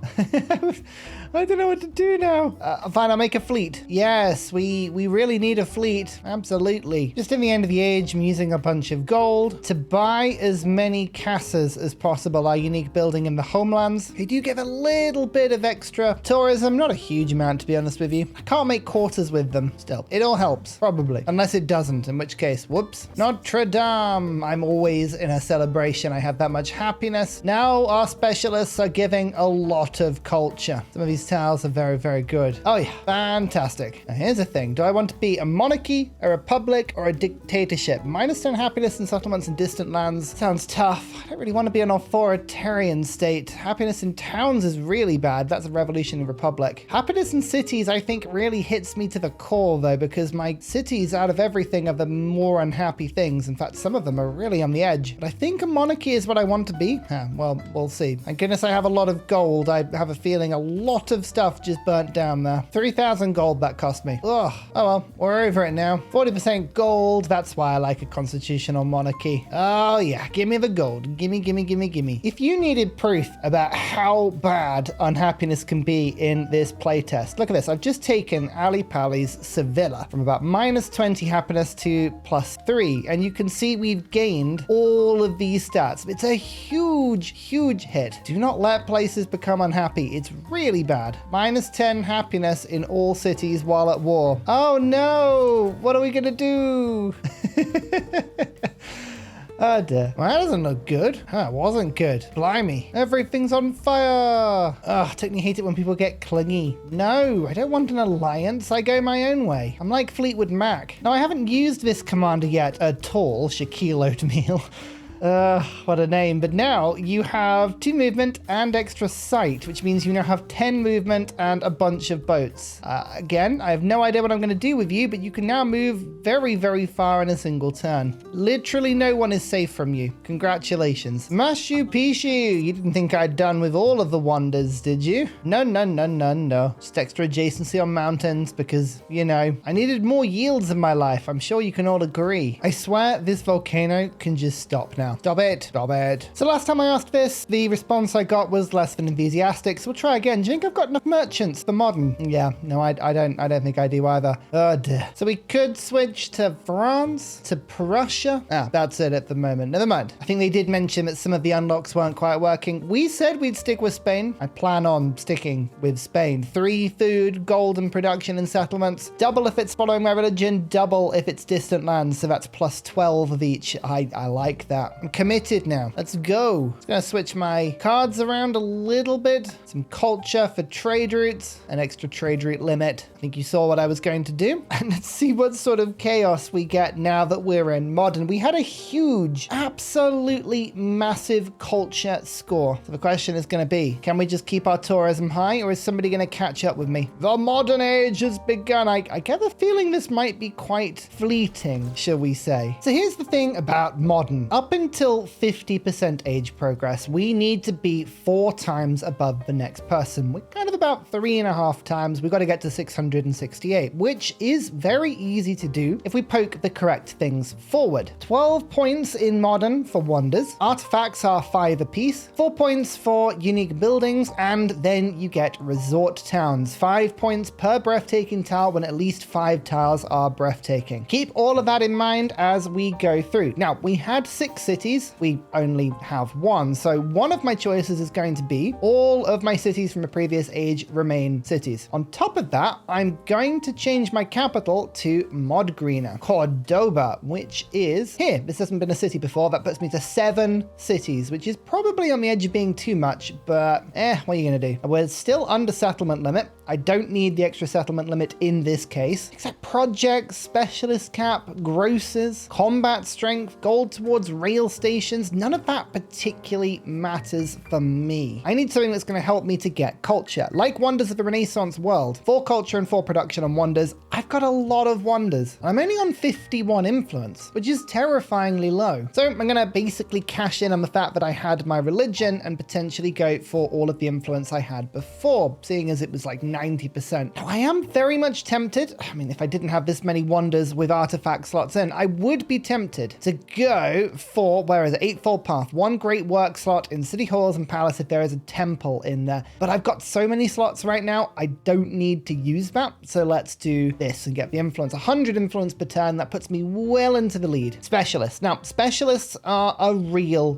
I don't know what to do now. Fine, I'll make a fleet. Yes, we really need a fleet. Absolutely. Just in the end of the age, I'm using a bunch of gold to buy as many casas as possible. Our unique building in the homelands. They do give a little bit of extra tourism. Not a huge amount, to be honest with you. I can't make quarters with them. Still, it all helps, probably. Unless it doesn't, in which case, whoops. Notre Dame. I'm always in a celebration. I have that much happiness. Now our specialists are giving a lot of culture. Some of these tiles are very, very good. Oh yeah, fantastic. Now here's the thing. Do I want to be a monarchy, a republic, or a dictatorship? -10 happiness in settlements in distant lands. Sounds tough. I don't really want to be an authoritarian state. Happiness in towns is really bad. That's a revolutionary republic. Happiness in cities, I think, really hits me to the core though, because my cities out of everything are the more unhappy things. In fact, some of them are really on the edge. But I think a monarchy is what I want to be. Well, we'll see. Thank goodness I have a lot of gold. I have a feeling a lot of stuff just burnt down there. 3,000 gold that cost me. Ugh. Oh well, we're over it now. 40% gold. That's why I like a constitutional monarchy. Oh yeah, give me the gold. Gimme. If you needed proof about how bad unhappiness can be in this playtest, look at this. I've just taken Ali Pali's Sevilla from about -20 happiness to +3, and you can see we've gained all of these stats. It's a huge hit. Do not let places become unhappy. It's really bad. -10 happiness in all cities while at war. Oh no! What are we gonna do? Oh dear. Well, that doesn't look good. It wasn't good. Blimey. Everything's on fire. Ugh, don't you hate it when people get clingy? No, I don't want an alliance. I go my own way. I'm like Fleetwood Mac. Now, I haven't used this commander yet at all, Shaquille O'Neal. What a name. But now you have 2 movement and extra sight, which means you now have 10 movement and a bunch of boats. Again, I have no idea what I'm going to do with you, but you can now move very, very far in a single turn. Literally no one is safe from you. Congratulations. Machu Picchu. You didn't think I'd done with all of the wonders, did you? No. Just extra adjacency on mountains because, you know, I needed more yields in my life. I'm sure you can all agree. I swear this volcano can just stop now. now. Stop it. Stop it. So last time I asked this, the response I got was less than enthusiastic. So we'll try again. Do you think I've got enough merchants for modern? Yeah, no, I don't think I do either. Oh dear. So we could switch to France, to Prussia. That's it at the moment. Never mind. I think they did mention that some of the unlocks weren't quite working. We said we'd stick with Spain. I plan on sticking with Spain. 3 food, gold and production and settlements. Double if it's following my religion, double if it's distant lands. So that's plus 12 of each. I like that. I'm committed now. Let's go. Just gonna switch my cards around a little bit. Some culture for trade routes, an extra trade route limit. I think you saw what I was going to do. And let's see what sort of chaos we get now that we're in modern. We had a huge, absolutely massive culture score. So the question is going to be, can we just keep our tourism high, or is somebody going to catch up with me? The modern age has begun. I get the feeling this might be quite fleeting, shall we say. So here's the thing about modern. Up until 50% age progress, we need to be 4 times above the next person. We're kind of about 3.5 times. We've got to get to 668, which is very easy to do if we poke the correct things forward. 12 points in modern for wonders. Artifacts are 5 apiece. 4 points for unique buildings, and then you get resort towns. 5 points per breathtaking tile when at least 5 tiles are breathtaking. Keep all of that in mind as we go through. Now, we had 6 cities. We only have 1. So one of my choices is going to be all of my cities from a previous age remain cities. On top of that, I'm going to change my capital to Mod Greener, Cordoba, which is here. This hasn't been a city before. That puts me to 7 cities, which is probably on the edge of being too much, but what are you going to do? We're still under settlement limit. I don't need the extra settlement limit in this case, except projects, specialist cap, grosses, combat strength, gold towards rail stations. None of that particularly matters for me. I need something that's going to help me to get culture, like Wonders of the Renaissance World. 4 culture and 4 production on wonders. I've got a lot of wonders. I'm only on 51 influence, which is terrifyingly low. So I'm going to basically cash in on the fact that I had my religion and potentially go for all of the influence I had before, seeing as it was like 90%. Now, I am very much tempted. I mean, if I didn't have this many wonders with artifact slots in, I would be tempted to go for, where is it? Eightfold Path. 1 great work slot in city halls and palace if there is a temple in there. But I've got so many slots right now, I don't need to use that. So let's do this and get the influence. 100 influence per turn. That puts me well into the lead. Specialists. Now, specialists are a real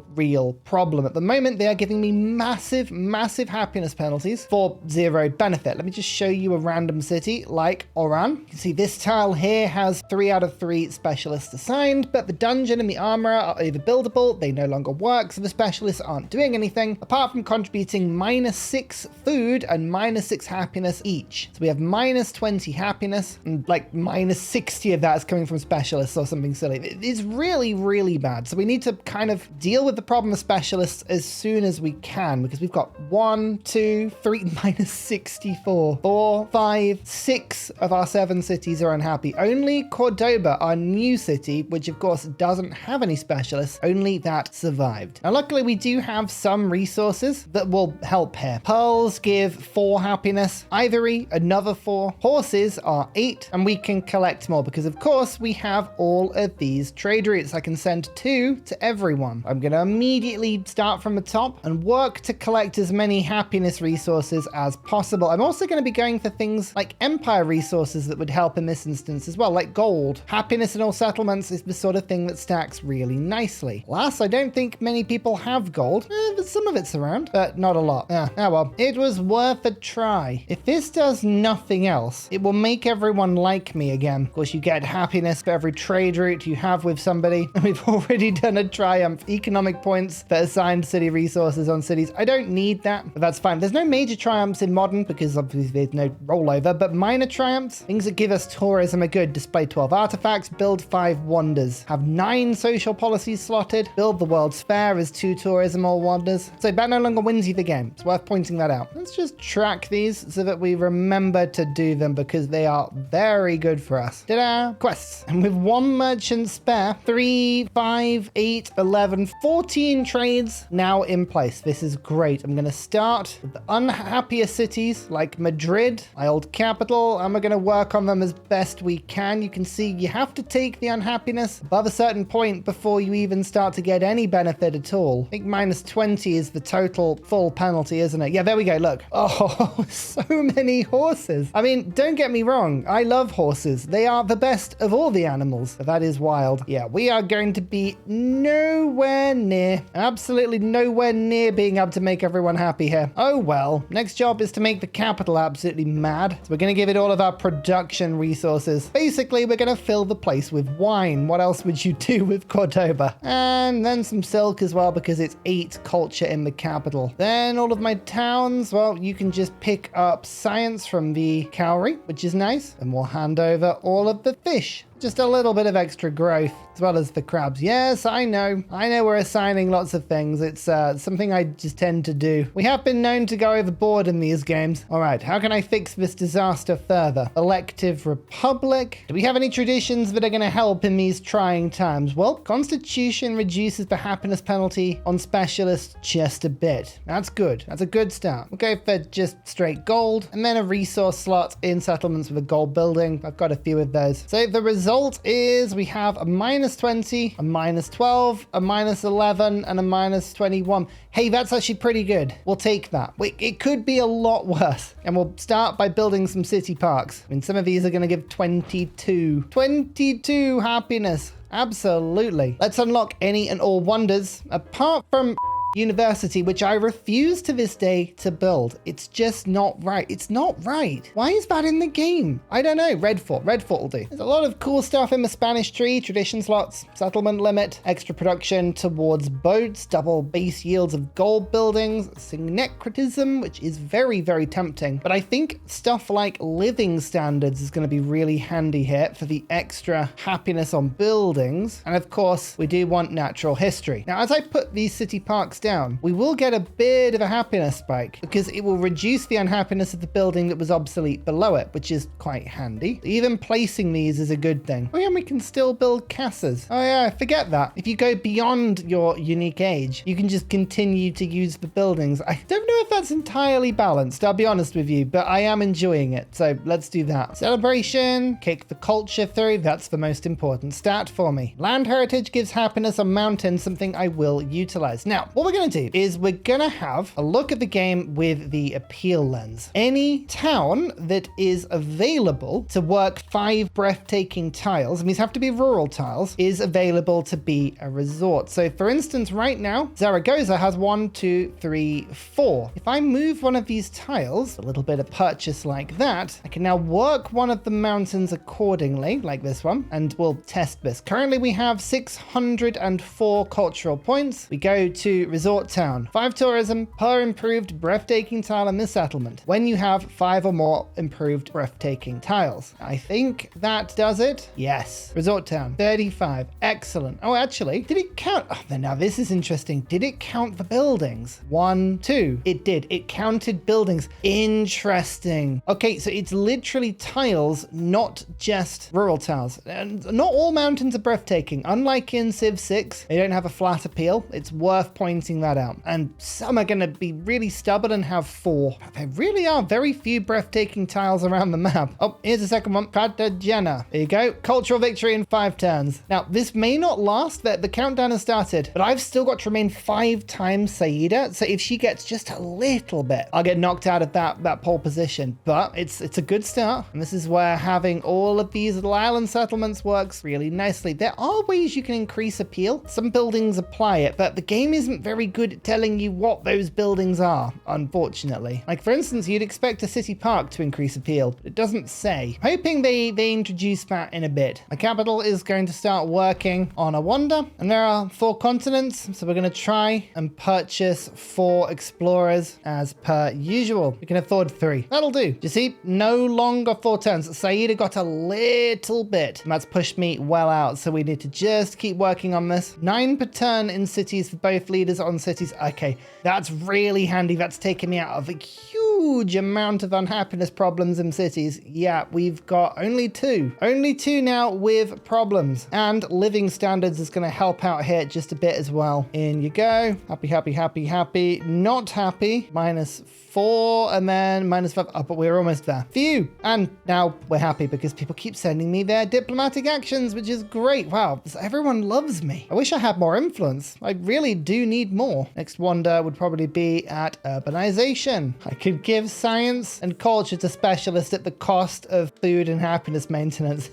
problem. At the moment, they are giving me massive happiness penalties for 0 benefit. Let me just show you a random city like Oran. You can see this tile here has 3 out of 3 specialists assigned, but the dungeon and the armorer are overbuildable. They no longer work, so the specialists aren't doing anything apart from contributing -6 food and -6 happiness each. So we have -20 happiness, and like -60 of that is coming from specialists or something silly. It's really bad. So we need to kind of deal with the problem of specialists as soon as we can, because we've got 1, 2, 3, -64, 4, 5, 6 of our 7 cities are unhappy. Only Cordoba, our new city, which of course doesn't have any specialists, only that survived. Now, luckily we do have some resources that will help here. Pearls give 4 happiness, ivory, another 4, horses are 8, and we can collect more because of course we have all of these trade routes. I can send 2 to everyone. I'm going to immediately start from the top and work to collect as many happiness resources as possible. I'm also going to be going for things like empire resources that would help in this instance as well, like gold. Happiness in all settlements is the sort of thing that stacks really nicely. Alas, I don't think many people have gold. But some of it's around, but not a lot. Well, it was worth a try. If this does nothing else, it will make everyone like me again. Of course, you get happiness for every trade route you have with somebody. We've already done a triumph. Economic points for assigned city resources on cities. I don't need that, but that's fine. There's no major triumphs in modern because obviously there's no rollover, but minor triumphs, things that give us tourism are good. Display 12 artifacts, build 5 wonders, have 9 social policies slotted, build the World's Fair as 2 tourism or wonders. So that no longer wins you the game. It's worth pointing that out. Let's just track these so that we remember to do them because they are very good for us. Ta-da! Quests. And with 1 merchant spare, 3, 5, 8, 11, 14 trades now in place. This is great. I'm going to start with the unhappier cities like Madrid, my old capital, and we're going to work on them as best we can. You can see you have to take the unhappiness above a certain point before you even start to get any benefit at all. I think minus 20 is the total full penalty, isn't it? Yeah, there we go. Look. Oh, so many horses. I mean, don't get me wrong. I love horses. They are the best of all the animals. But that is wild. Yeah, we are going to be nowhere near, absolutely nowhere near being able to make everyone happy here. Oh, well. Next job is to make the capital absolutely mad. So we're going to give it all of our production resources. Basically, we're going to fill the place with wine. What else would you do with Cordoba? And then some silk as well because it's 8 culture in the capital. Then all of my towns, well, you can just pick up science from the cavalry, which is nice. And we'll hand over all of the fish. Just a little bit of extra growth as well as the crabs. Yes, I know we're assigning lots of things. It's something I just tend to do. We have been known to go overboard in these games. All right, how can I fix this disaster further? Elective Republic. Do we have any traditions that are going to help in these trying times? Well, Constitution reduces the happiness penalty on specialists just a bit. That's good. That's a good start. We'll go for just straight gold and then a resource slot in settlements with a gold building. I've got a few of those. So the result is we have a minus 20, a minus 12, a minus 11, and a minus 21. Hey, that's actually pretty good. We'll take that. It could be a lot worse. And we'll start by building some city parks. I mean, some of these are going to give 22 happiness. Absolutely. Let's unlock any and all wonders, apart from university, which I refuse to this day to build. It's just not right. It's not right. Why is that in the game? I don't know. Red Fort will do. There's a lot of cool stuff in the Spanish tree, tradition slots, settlement limit, extra production towards boats, double base yields of gold buildings, syncretism, which is very, very tempting. But I think stuff like living standards is going to be really handy here for the extra happiness on buildings. And of course, we do want natural history. Now, as I put these city parks down, we will get a bit of a happiness spike because it will reduce the unhappiness of the building that was obsolete below it, which is quite handy. Even placing these is a good thing. Oh yeah, and we can still build casas. Oh yeah, forget that. If you go beyond your unique age, you can just continue to use the buildings. I don't know if that's entirely balanced, I'll be honest with you, but I am enjoying it. So let's do that. Celebration, kick the culture through. That's the most important stat for me. Land heritage gives happiness on mountains, something I will utilize. Now, what we're going to do is we're going to have a look at the game with the appeal lens. Any town that is available to work 5 breathtaking tiles, and these have to be rural tiles, is available to be a resort. So for instance, right now, Zaragoza has 1, 2, 3, 4. If I move one of these tiles, a little bit of purchase like that, I can now work one of the mountains accordingly, like this one, and we'll test this. Currently we have 604 cultural points. We go to resort town. 5 tourism per improved breathtaking tile in this settlement when you have 5 or more improved breathtaking tiles. I think that does it. Yes. Resort town 35. Excellent. Oh, actually, did it count? Oh, now this is interesting. Did it count the buildings? 1, 2. It did. It counted buildings. Interesting. Okay, so it's literally tiles, not just rural tiles. And not all mountains are breathtaking. Unlike in Civ 6, they don't have a flat appeal. It's worth pointing that out. And some are going to be really stubborn and have 4. There really are very few breathtaking tiles around the map. Oh, here's the second one. Cartagena. There you go. Cultural victory in 5 turns. Now, this may not last. The countdown has started, but I've still got to remain 5 times Saida. So if she gets just a little bit, I'll get knocked out of that pole position. But it's a good start. And this is where having all of these little island settlements works really nicely. There are ways you can increase appeal. Some buildings apply it, but the game isn't very good at telling you what those buildings are, unfortunately. Like, for instance, you'd expect a city park to increase appeal, but it doesn't say. Hoping they introduce that in a bit. My capital is going to start working on a wonder, and there are 4 continents, so we're going to try and purchase 4 explorers as per usual. We can afford 3. That'll do. You see, no longer 4 turns. Saida got a little bit, and that's pushed me well out, so we need to just keep working on this. 9 per turn in cities for both leaders on cities. Okay, that's really handy. That's taken me out of a huge huge amount of unhappiness problems in cities. Yeah, we've got only two. Only two now with problems. And living standards is going to help out here just a bit as well. In you go. Happy, happy, happy, happy. Not happy. -4 and then -5. Oh, but we're almost there. Phew. And now we're happy because people keep sending me their diplomatic actions, which is great. Wow, everyone loves me. I wish I had more influence. I really do need more. Next wonder would probably be at urbanization. I could give science and culture to specialists at the cost of food and happiness maintenance.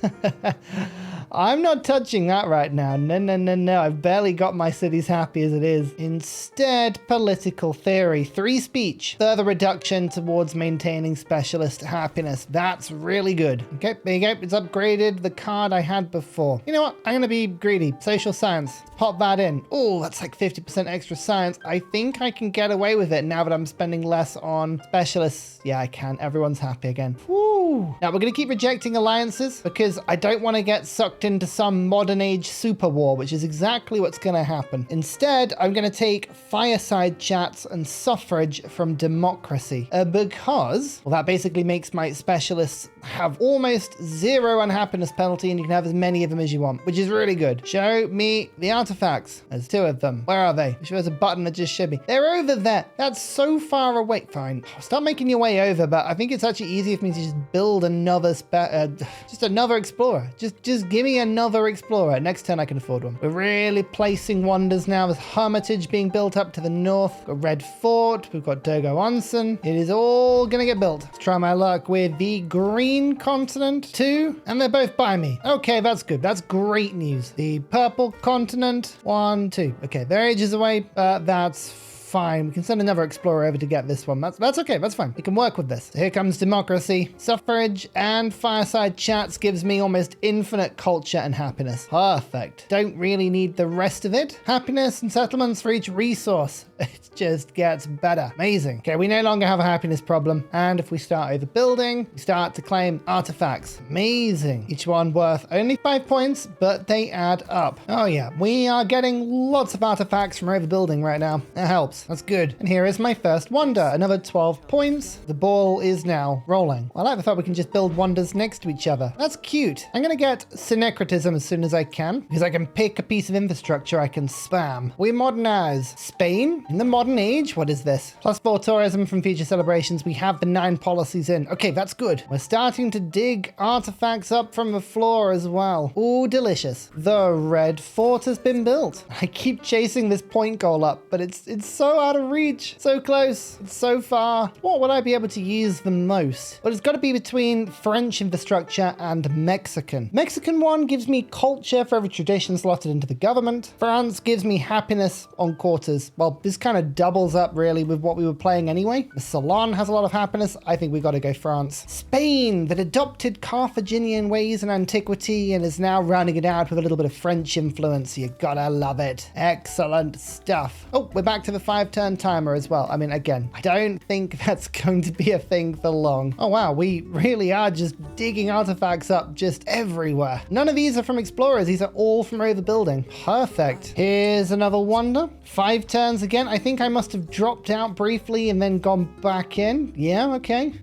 I'm not touching that right now. No, no, no, no. I've barely got my cities happy as it is. Instead, political theory. 3 speech. Further reduction towards maintaining specialist happiness. That's really good. Okay, there you go. It's upgraded the card I had before. You know what? I'm going to be greedy. Social science. Pop that in. Oh, that's like 50% extra science. I think I can get away with it now that I'm spending less on specialists. Yeah, I can. Everyone's happy again. Woo. Now, we're going to keep rejecting alliances because I don't want to get sucked into some modern age super war, which is exactly what's going to happen. Instead, I'm going to take fireside chats and suffrage from democracy because, well, that basically makes my specialists have almost 0 unhappiness penalty and you can have as many of them as you want, which is really good. Show me the artifacts. There's 2 of them. Where are they? There's a button that just showed me. They're over there. That's so far away. Fine. Start making your way over, but I think it's actually easier for me to just build another just another explorer. Just give me another explorer. Next turn I can afford one. We're really placing wonders now. There's Hermitage being built up to the north. We've got Red Fort. We've got Dogo Onsen. It is all gonna get built. Let's try my luck with the green continent 2, and they're both by me. Okay, that's good. That's great news. The purple continent 1, 2. Okay, they're ages away. That's fine. We can send another explorer over to get this one. That's okay. That's fine. We can work with this. So here comes democracy. Suffrage and fireside chats gives me almost infinite culture and happiness. Perfect. Don't really need the rest of it. Happiness and settlements for each resource. It just gets better. Amazing. Okay, we no longer have a happiness problem. And if we start overbuilding, we start to claim artifacts. Amazing. Each one worth only 5 points, but they add up. Oh yeah, we are getting lots of artifacts from overbuilding right now. That helps. That's good. And here is my first wonder. Another 12 points. The ball is now rolling. I like the fact we can just build wonders next to each other. That's cute. I'm going to get syncretism as soon as I can because I can pick a piece of infrastructure I can spam. We modernize. Spain in the modern age. What is this? +4 tourism from future celebrations. We have the 9 policies in. Okay, that's good. We're starting to dig artifacts up from the floor as well. Ooh, delicious. The Red Fort has been built. I keep chasing this point goal up, but it's so out of reach. So close. It's so far. What would I be able to use the most? Well, it's got to be between French infrastructure and Mexican. Mexican one gives me culture for every tradition slotted into the government. France gives me happiness on quarters. Well, this kind of doubles up really with what we were playing anyway. The Salon has a lot of happiness. I think we got to go France. Spain, that adopted Carthaginian ways in antiquity and is now rounding it out with a little bit of French influence. You gotta love it. Excellent stuff. Oh, we're back to the 5-turn timer as well. I mean, again, I don't think that's going to be a thing for long. Oh wow, we really are just digging artifacts up just everywhere. None of these are from explorers. These are all from overbuilding. Perfect. Here's another wonder. 5 turns again. I think I must have dropped out briefly and then gone back in. Yeah, okay.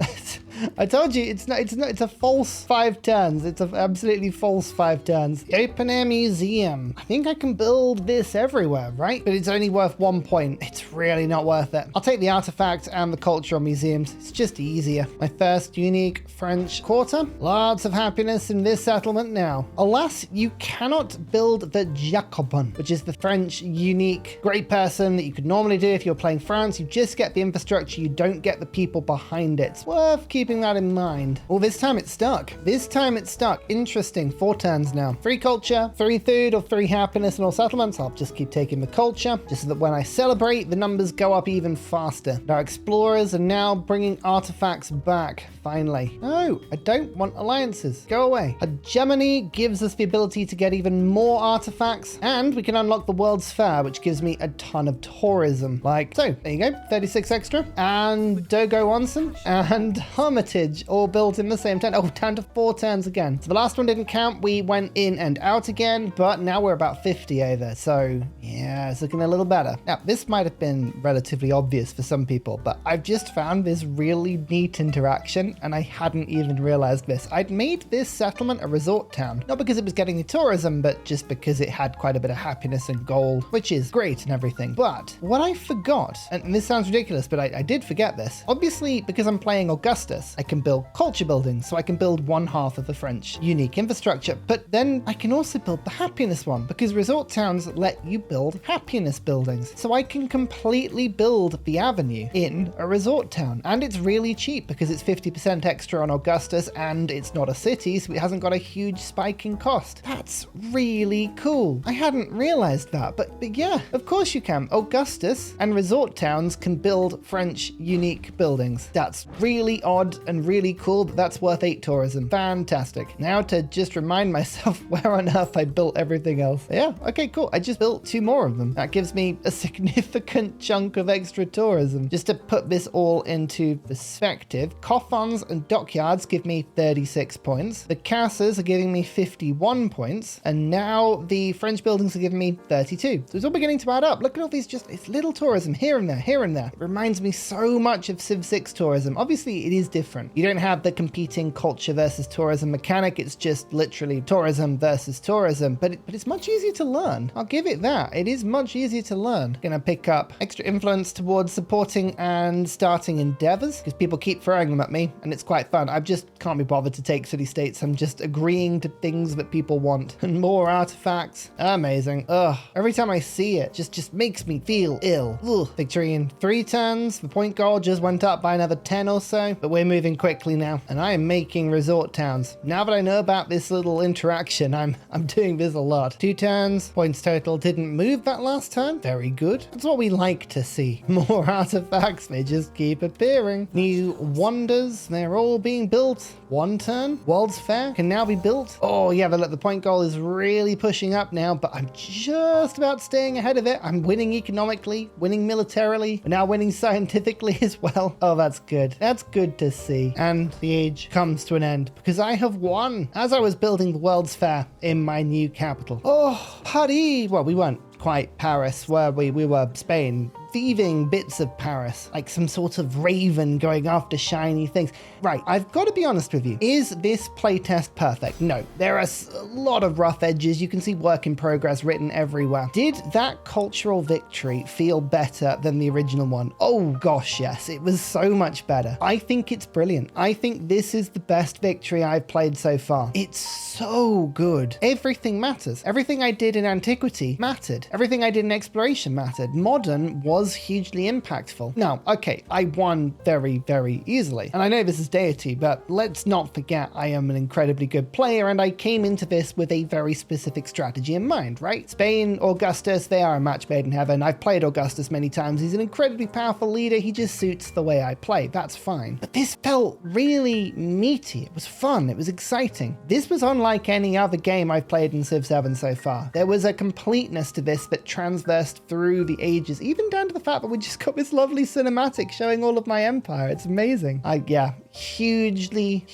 I told you, it's a false 5 turns. It's an absolutely false 5 turns. Open air museum. I think I can build this everywhere, right? But it's only worth 1 point. It's really not worth it. I'll take the artifact and the cultural museums. It's just easier. My first unique French quarter. Lots of happiness in this settlement now. Alas, you cannot build the Jacobin, which is the French unique great person that you could normally do if you're playing France. You just get the infrastructure. You don't get the people behind it. It's worth keeping that in mind. Oh, this time it's stuck. This time it's stuck. Interesting. 4 turns now. 3 culture, 3 food, or 3 happiness in all settlements. I'll just keep taking the culture, just so that when I celebrate, the numbers go up even faster. Our explorers are now bringing artifacts back, finally. No, I don't want alliances. Go away. Hegemony gives us the ability to get even more artifacts, and we can unlock the World's Fair, which gives me a ton of tourism. Like, so, there you go. 36 extra. And Dogo Onsen. And Hermitage all built in the same turn. Oh, down to 4 turns again. So the last one didn't count. We went in and out again, but now we're about 50 over. So yeah, it's looking a little better. Now, this might have been relatively obvious for some people, but I've just found this really neat interaction, and I hadn't even realized this. I'd made this settlement a resort town, not because it was getting the tourism, but just because it had quite a bit of happiness and gold, which is great and everything. But what I forgot, and this sounds ridiculous, but I did forget this. Obviously, because I'm playing Augustus, I can build culture buildings, so I can build one half of the French unique infrastructure, but then I can also build the happiness one, because resort towns let you build happiness buildings. So I can completely build the avenue in a resort town, and it's really cheap because it's 50% extra on Augustus, and it's not a city, so it hasn't got a huge spike in cost. That's really cool. I hadn't realized that, but yeah, of course you can. Augustus and resort towns can build French unique buildings. That's really odd and really cool, but that's worth 8 tourism. Fantastic. Now to just remind myself where on earth I built everything else. Yeah, okay, cool. I just built 2 more of them. That gives me a significant chunk of extra tourism. Just to put this all into perspective, coffons and dockyards give me 36 points. The castles are giving me 51 points, and now the French buildings are giving me 32. So it's all beginning to add up. Look at all these, just it's little tourism here and there, here and there. It reminds me so much of Civ 6 tourism. Obviously, it is different. You don't have the competing culture versus tourism mechanic. It's just literally tourism versus tourism, but it's much easier to learn. I'll give it that. It is much easier to learn. Gonna pick up extra influence towards supporting and starting endeavors, because people keep throwing them at me, and it's quite fun. I just can't be bothered to take city-states. I'm just agreeing to things that people want. And more artifacts. Amazing. Ugh. Every time I see it, just makes me feel ill. Ugh. Victory in 3 turns. The point goal just went up by another 10 or so, but we're moving quickly now, and I am making resort towns. Now that I know about this little interaction, I'm doing this a lot. 2 turns. Points total didn't move that last turn. Very good. That's what we like to see. More artifacts. They just keep appearing. New wonders. They're all being built. 1 turn. World's Fair can now be built. Oh yeah, the point goal is really pushing up now, but I'm just about staying ahead of it. I'm winning economically, winning militarily, and now winning scientifically as well. Oh, that's good. That's good to see. And the age comes to an end because I have won as I was building the World's Fair in my new capital. Oh, Paris. Well, we weren't quite Paris, were we? We were Spain. Thieving bits of Paris, like some sort of raven going after shiny things. Right, I've got to be honest with you. Is this playtest perfect? No, there are a lot of rough edges. You can see work in progress written everywhere. Did that cultural victory feel better than the original one? Oh gosh, yes, it was so much better. I think it's brilliant. I think this is the best victory I've played so far. It's so good. Everything matters. Everything I did in antiquity mattered. Everything I did in exploration mattered. Modern was hugely impactful. Now, okay, I won very, very easily. And I know this is Deity, but let's not forget I am an incredibly good player, and I came into this with a very specific strategy in mind, right? Spain, Augustus, they are a match made in heaven. I've played Augustus many times. He's an incredibly powerful leader. He just suits the way I play. That's fine. But this felt really meaty. It was fun. It was exciting. This was unlike any other game I've played in Civ 7 so far. There was a completeness to this that transversed through the ages, even down to the fact that we just got this lovely cinematic showing all of my empire. It's amazing. Yeah, hugely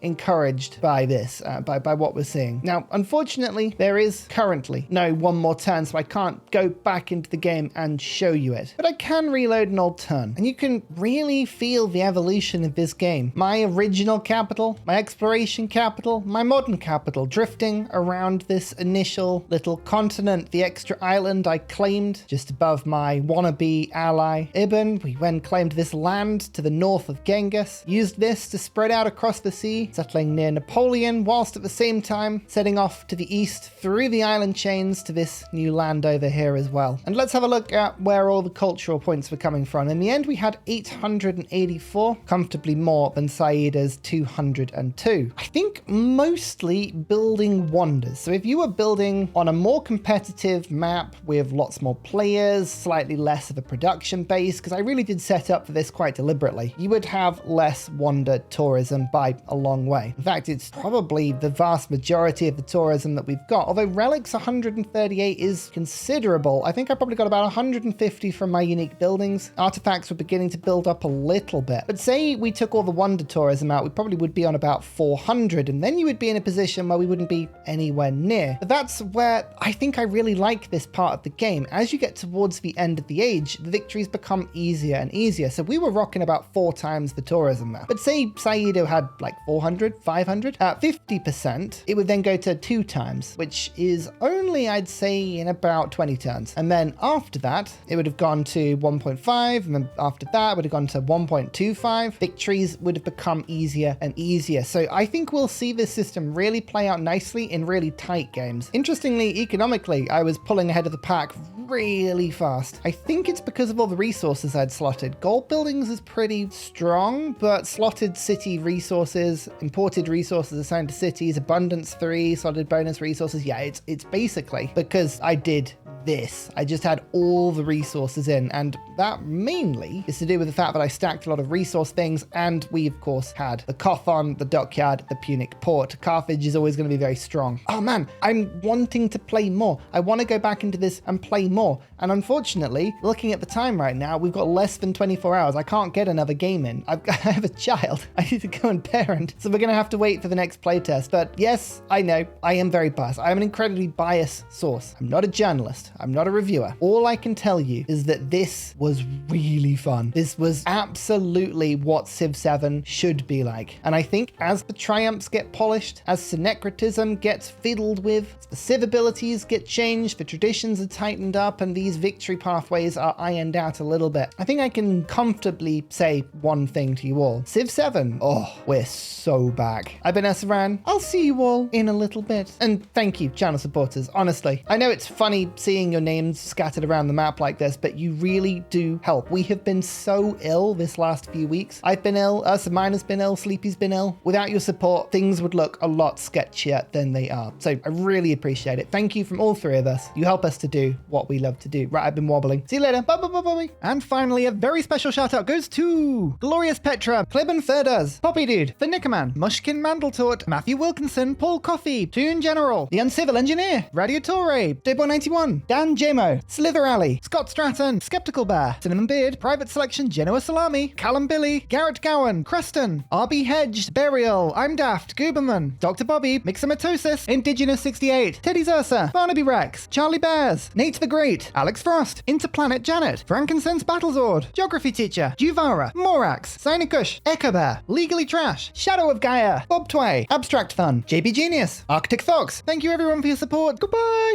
encouraged by this, by what we're seeing. Now, unfortunately, there is currently no one more turn, so I can't go back into the game and show you it. But I can reload an old turn, and you can really feel the evolution of this game. My original capital, my exploration capital, my modern capital, drifting around this initial little continent, the extra island I claimed just above my wannabe ally Ibn. We then claimed this land to the north of Genghis, used this to spread out across the sea, settling near Napoleon, whilst at the same time setting off to the east through the island chains to this new land over here as well. And let's have a look at where all the cultural points were coming from. In the end, we had 884, comfortably more than Saida's 202. I think mostly building wonders. So if you were building on a more competitive map with lots more players, slightly less of a production base, because I really did set up for this quite deliberately, you would have less less wander tourism by a long way. In fact, it's probably the vast majority of the tourism that we've got. Although Relic's 138 is considerable, I think I probably got about 150 from my unique buildings. Artifacts were beginning to build up a little bit. But say we took all the wonder tourism out, we probably would be on about 400, and then you would be in a position where we wouldn't be anywhere near. But that's where I think I really like this part of the game. As you get towards the end of the age, the victories become easier and easier. So we were rocking about 4 times the tourism there. But say Saito had like 400, 500, at 50%, it would then go to 2 times, which is only, I'd say, in about 20 turns. And then after that, it would have gone to 1.5, and then after that, it would have gone to 1.25. Victories would have become easier and easier. So I think we'll see this system really play out nicely in really tight games. Interestingly, economically, I was pulling ahead of the pack really fast. I think it's because of all the resources I'd slotted. Gold buildings is pretty strong, but slotted city resources, imported resources assigned to cities, abundance 3, slotted bonus resources. Yeah, it's basically because I did this. I just had all the resources in, and that mainly is to do with the fact that I stacked a lot of resource things, and we of course had the Kothon, the dockyard, the Punic port. Carthage is always going to be very strong. Oh man, I'm wanting to play more. I want to go back into this and play more, and unfortunately, looking at the time right now, we've got less than 24 hours. I can't get another game in. I have a child. I need to go and parent, so we're going to have to wait for the next playtest. But yes, I know, I am very biased. I am an incredibly biased source. I'm not a journalist. I'm not a reviewer. All I can tell you is that this was really fun. This was absolutely what Civ 7 should be like. And I think as the triumphs get polished, as syncretism gets fiddled with, as the civ abilities get changed, the traditions are tightened up, and these victory pathways are ironed out a little bit, I think I can comfortably say one thing to you all. Civ 7, oh, we're so back. I've been Esran. I'll see you all in a little bit. And thank you, channel supporters. Honestly, I know it's funny seeing your names scattered around the map like this, but you really do help. We have been so ill this last few weeks. I've been ill, Miner's been ill, Sleepy's been ill. Without your support, things would look a lot sketchier than they are. So I really appreciate it. Thank you from all 3 of us. You help us to do what we love to do. Right, I've been wobbling. See you later. Bye, bye, bye, bye. And finally, a very special shout out goes to Glorious Petra, Clibben Thurdas, Poppy Dude, The Nickerman, Mushkin Mandletort, Matthew Wilkinson, Paul Coffey, Toon General, The Uncivil Engineer, Radiatore, Debo91, Dan Jamo, Slither Alley, Scott Stratton, Skeptical Bear, Cinnamon Beard, Private Selection, Genoa Salami, Callum Billy, Garrett Gowan, Creston, RB Hedge, Burial, I'm Daft, Gooberman, Dr. Bobby, Mixomatosis, Indigenous 68, Teddy Zursa, Barnaby Rex, Charlie Bears, Nate the Great, Alex Frost, Interplanet Janet, Frankincense Battlezord, Geography Teacher, Juvara, Morax, Sinikush, Echo Bear, Legally Trash, Shadow of Gaia, Bob Tway, Abstract Fun, JB Genius, Arctic Fox. Thank you everyone for your support. Goodbye!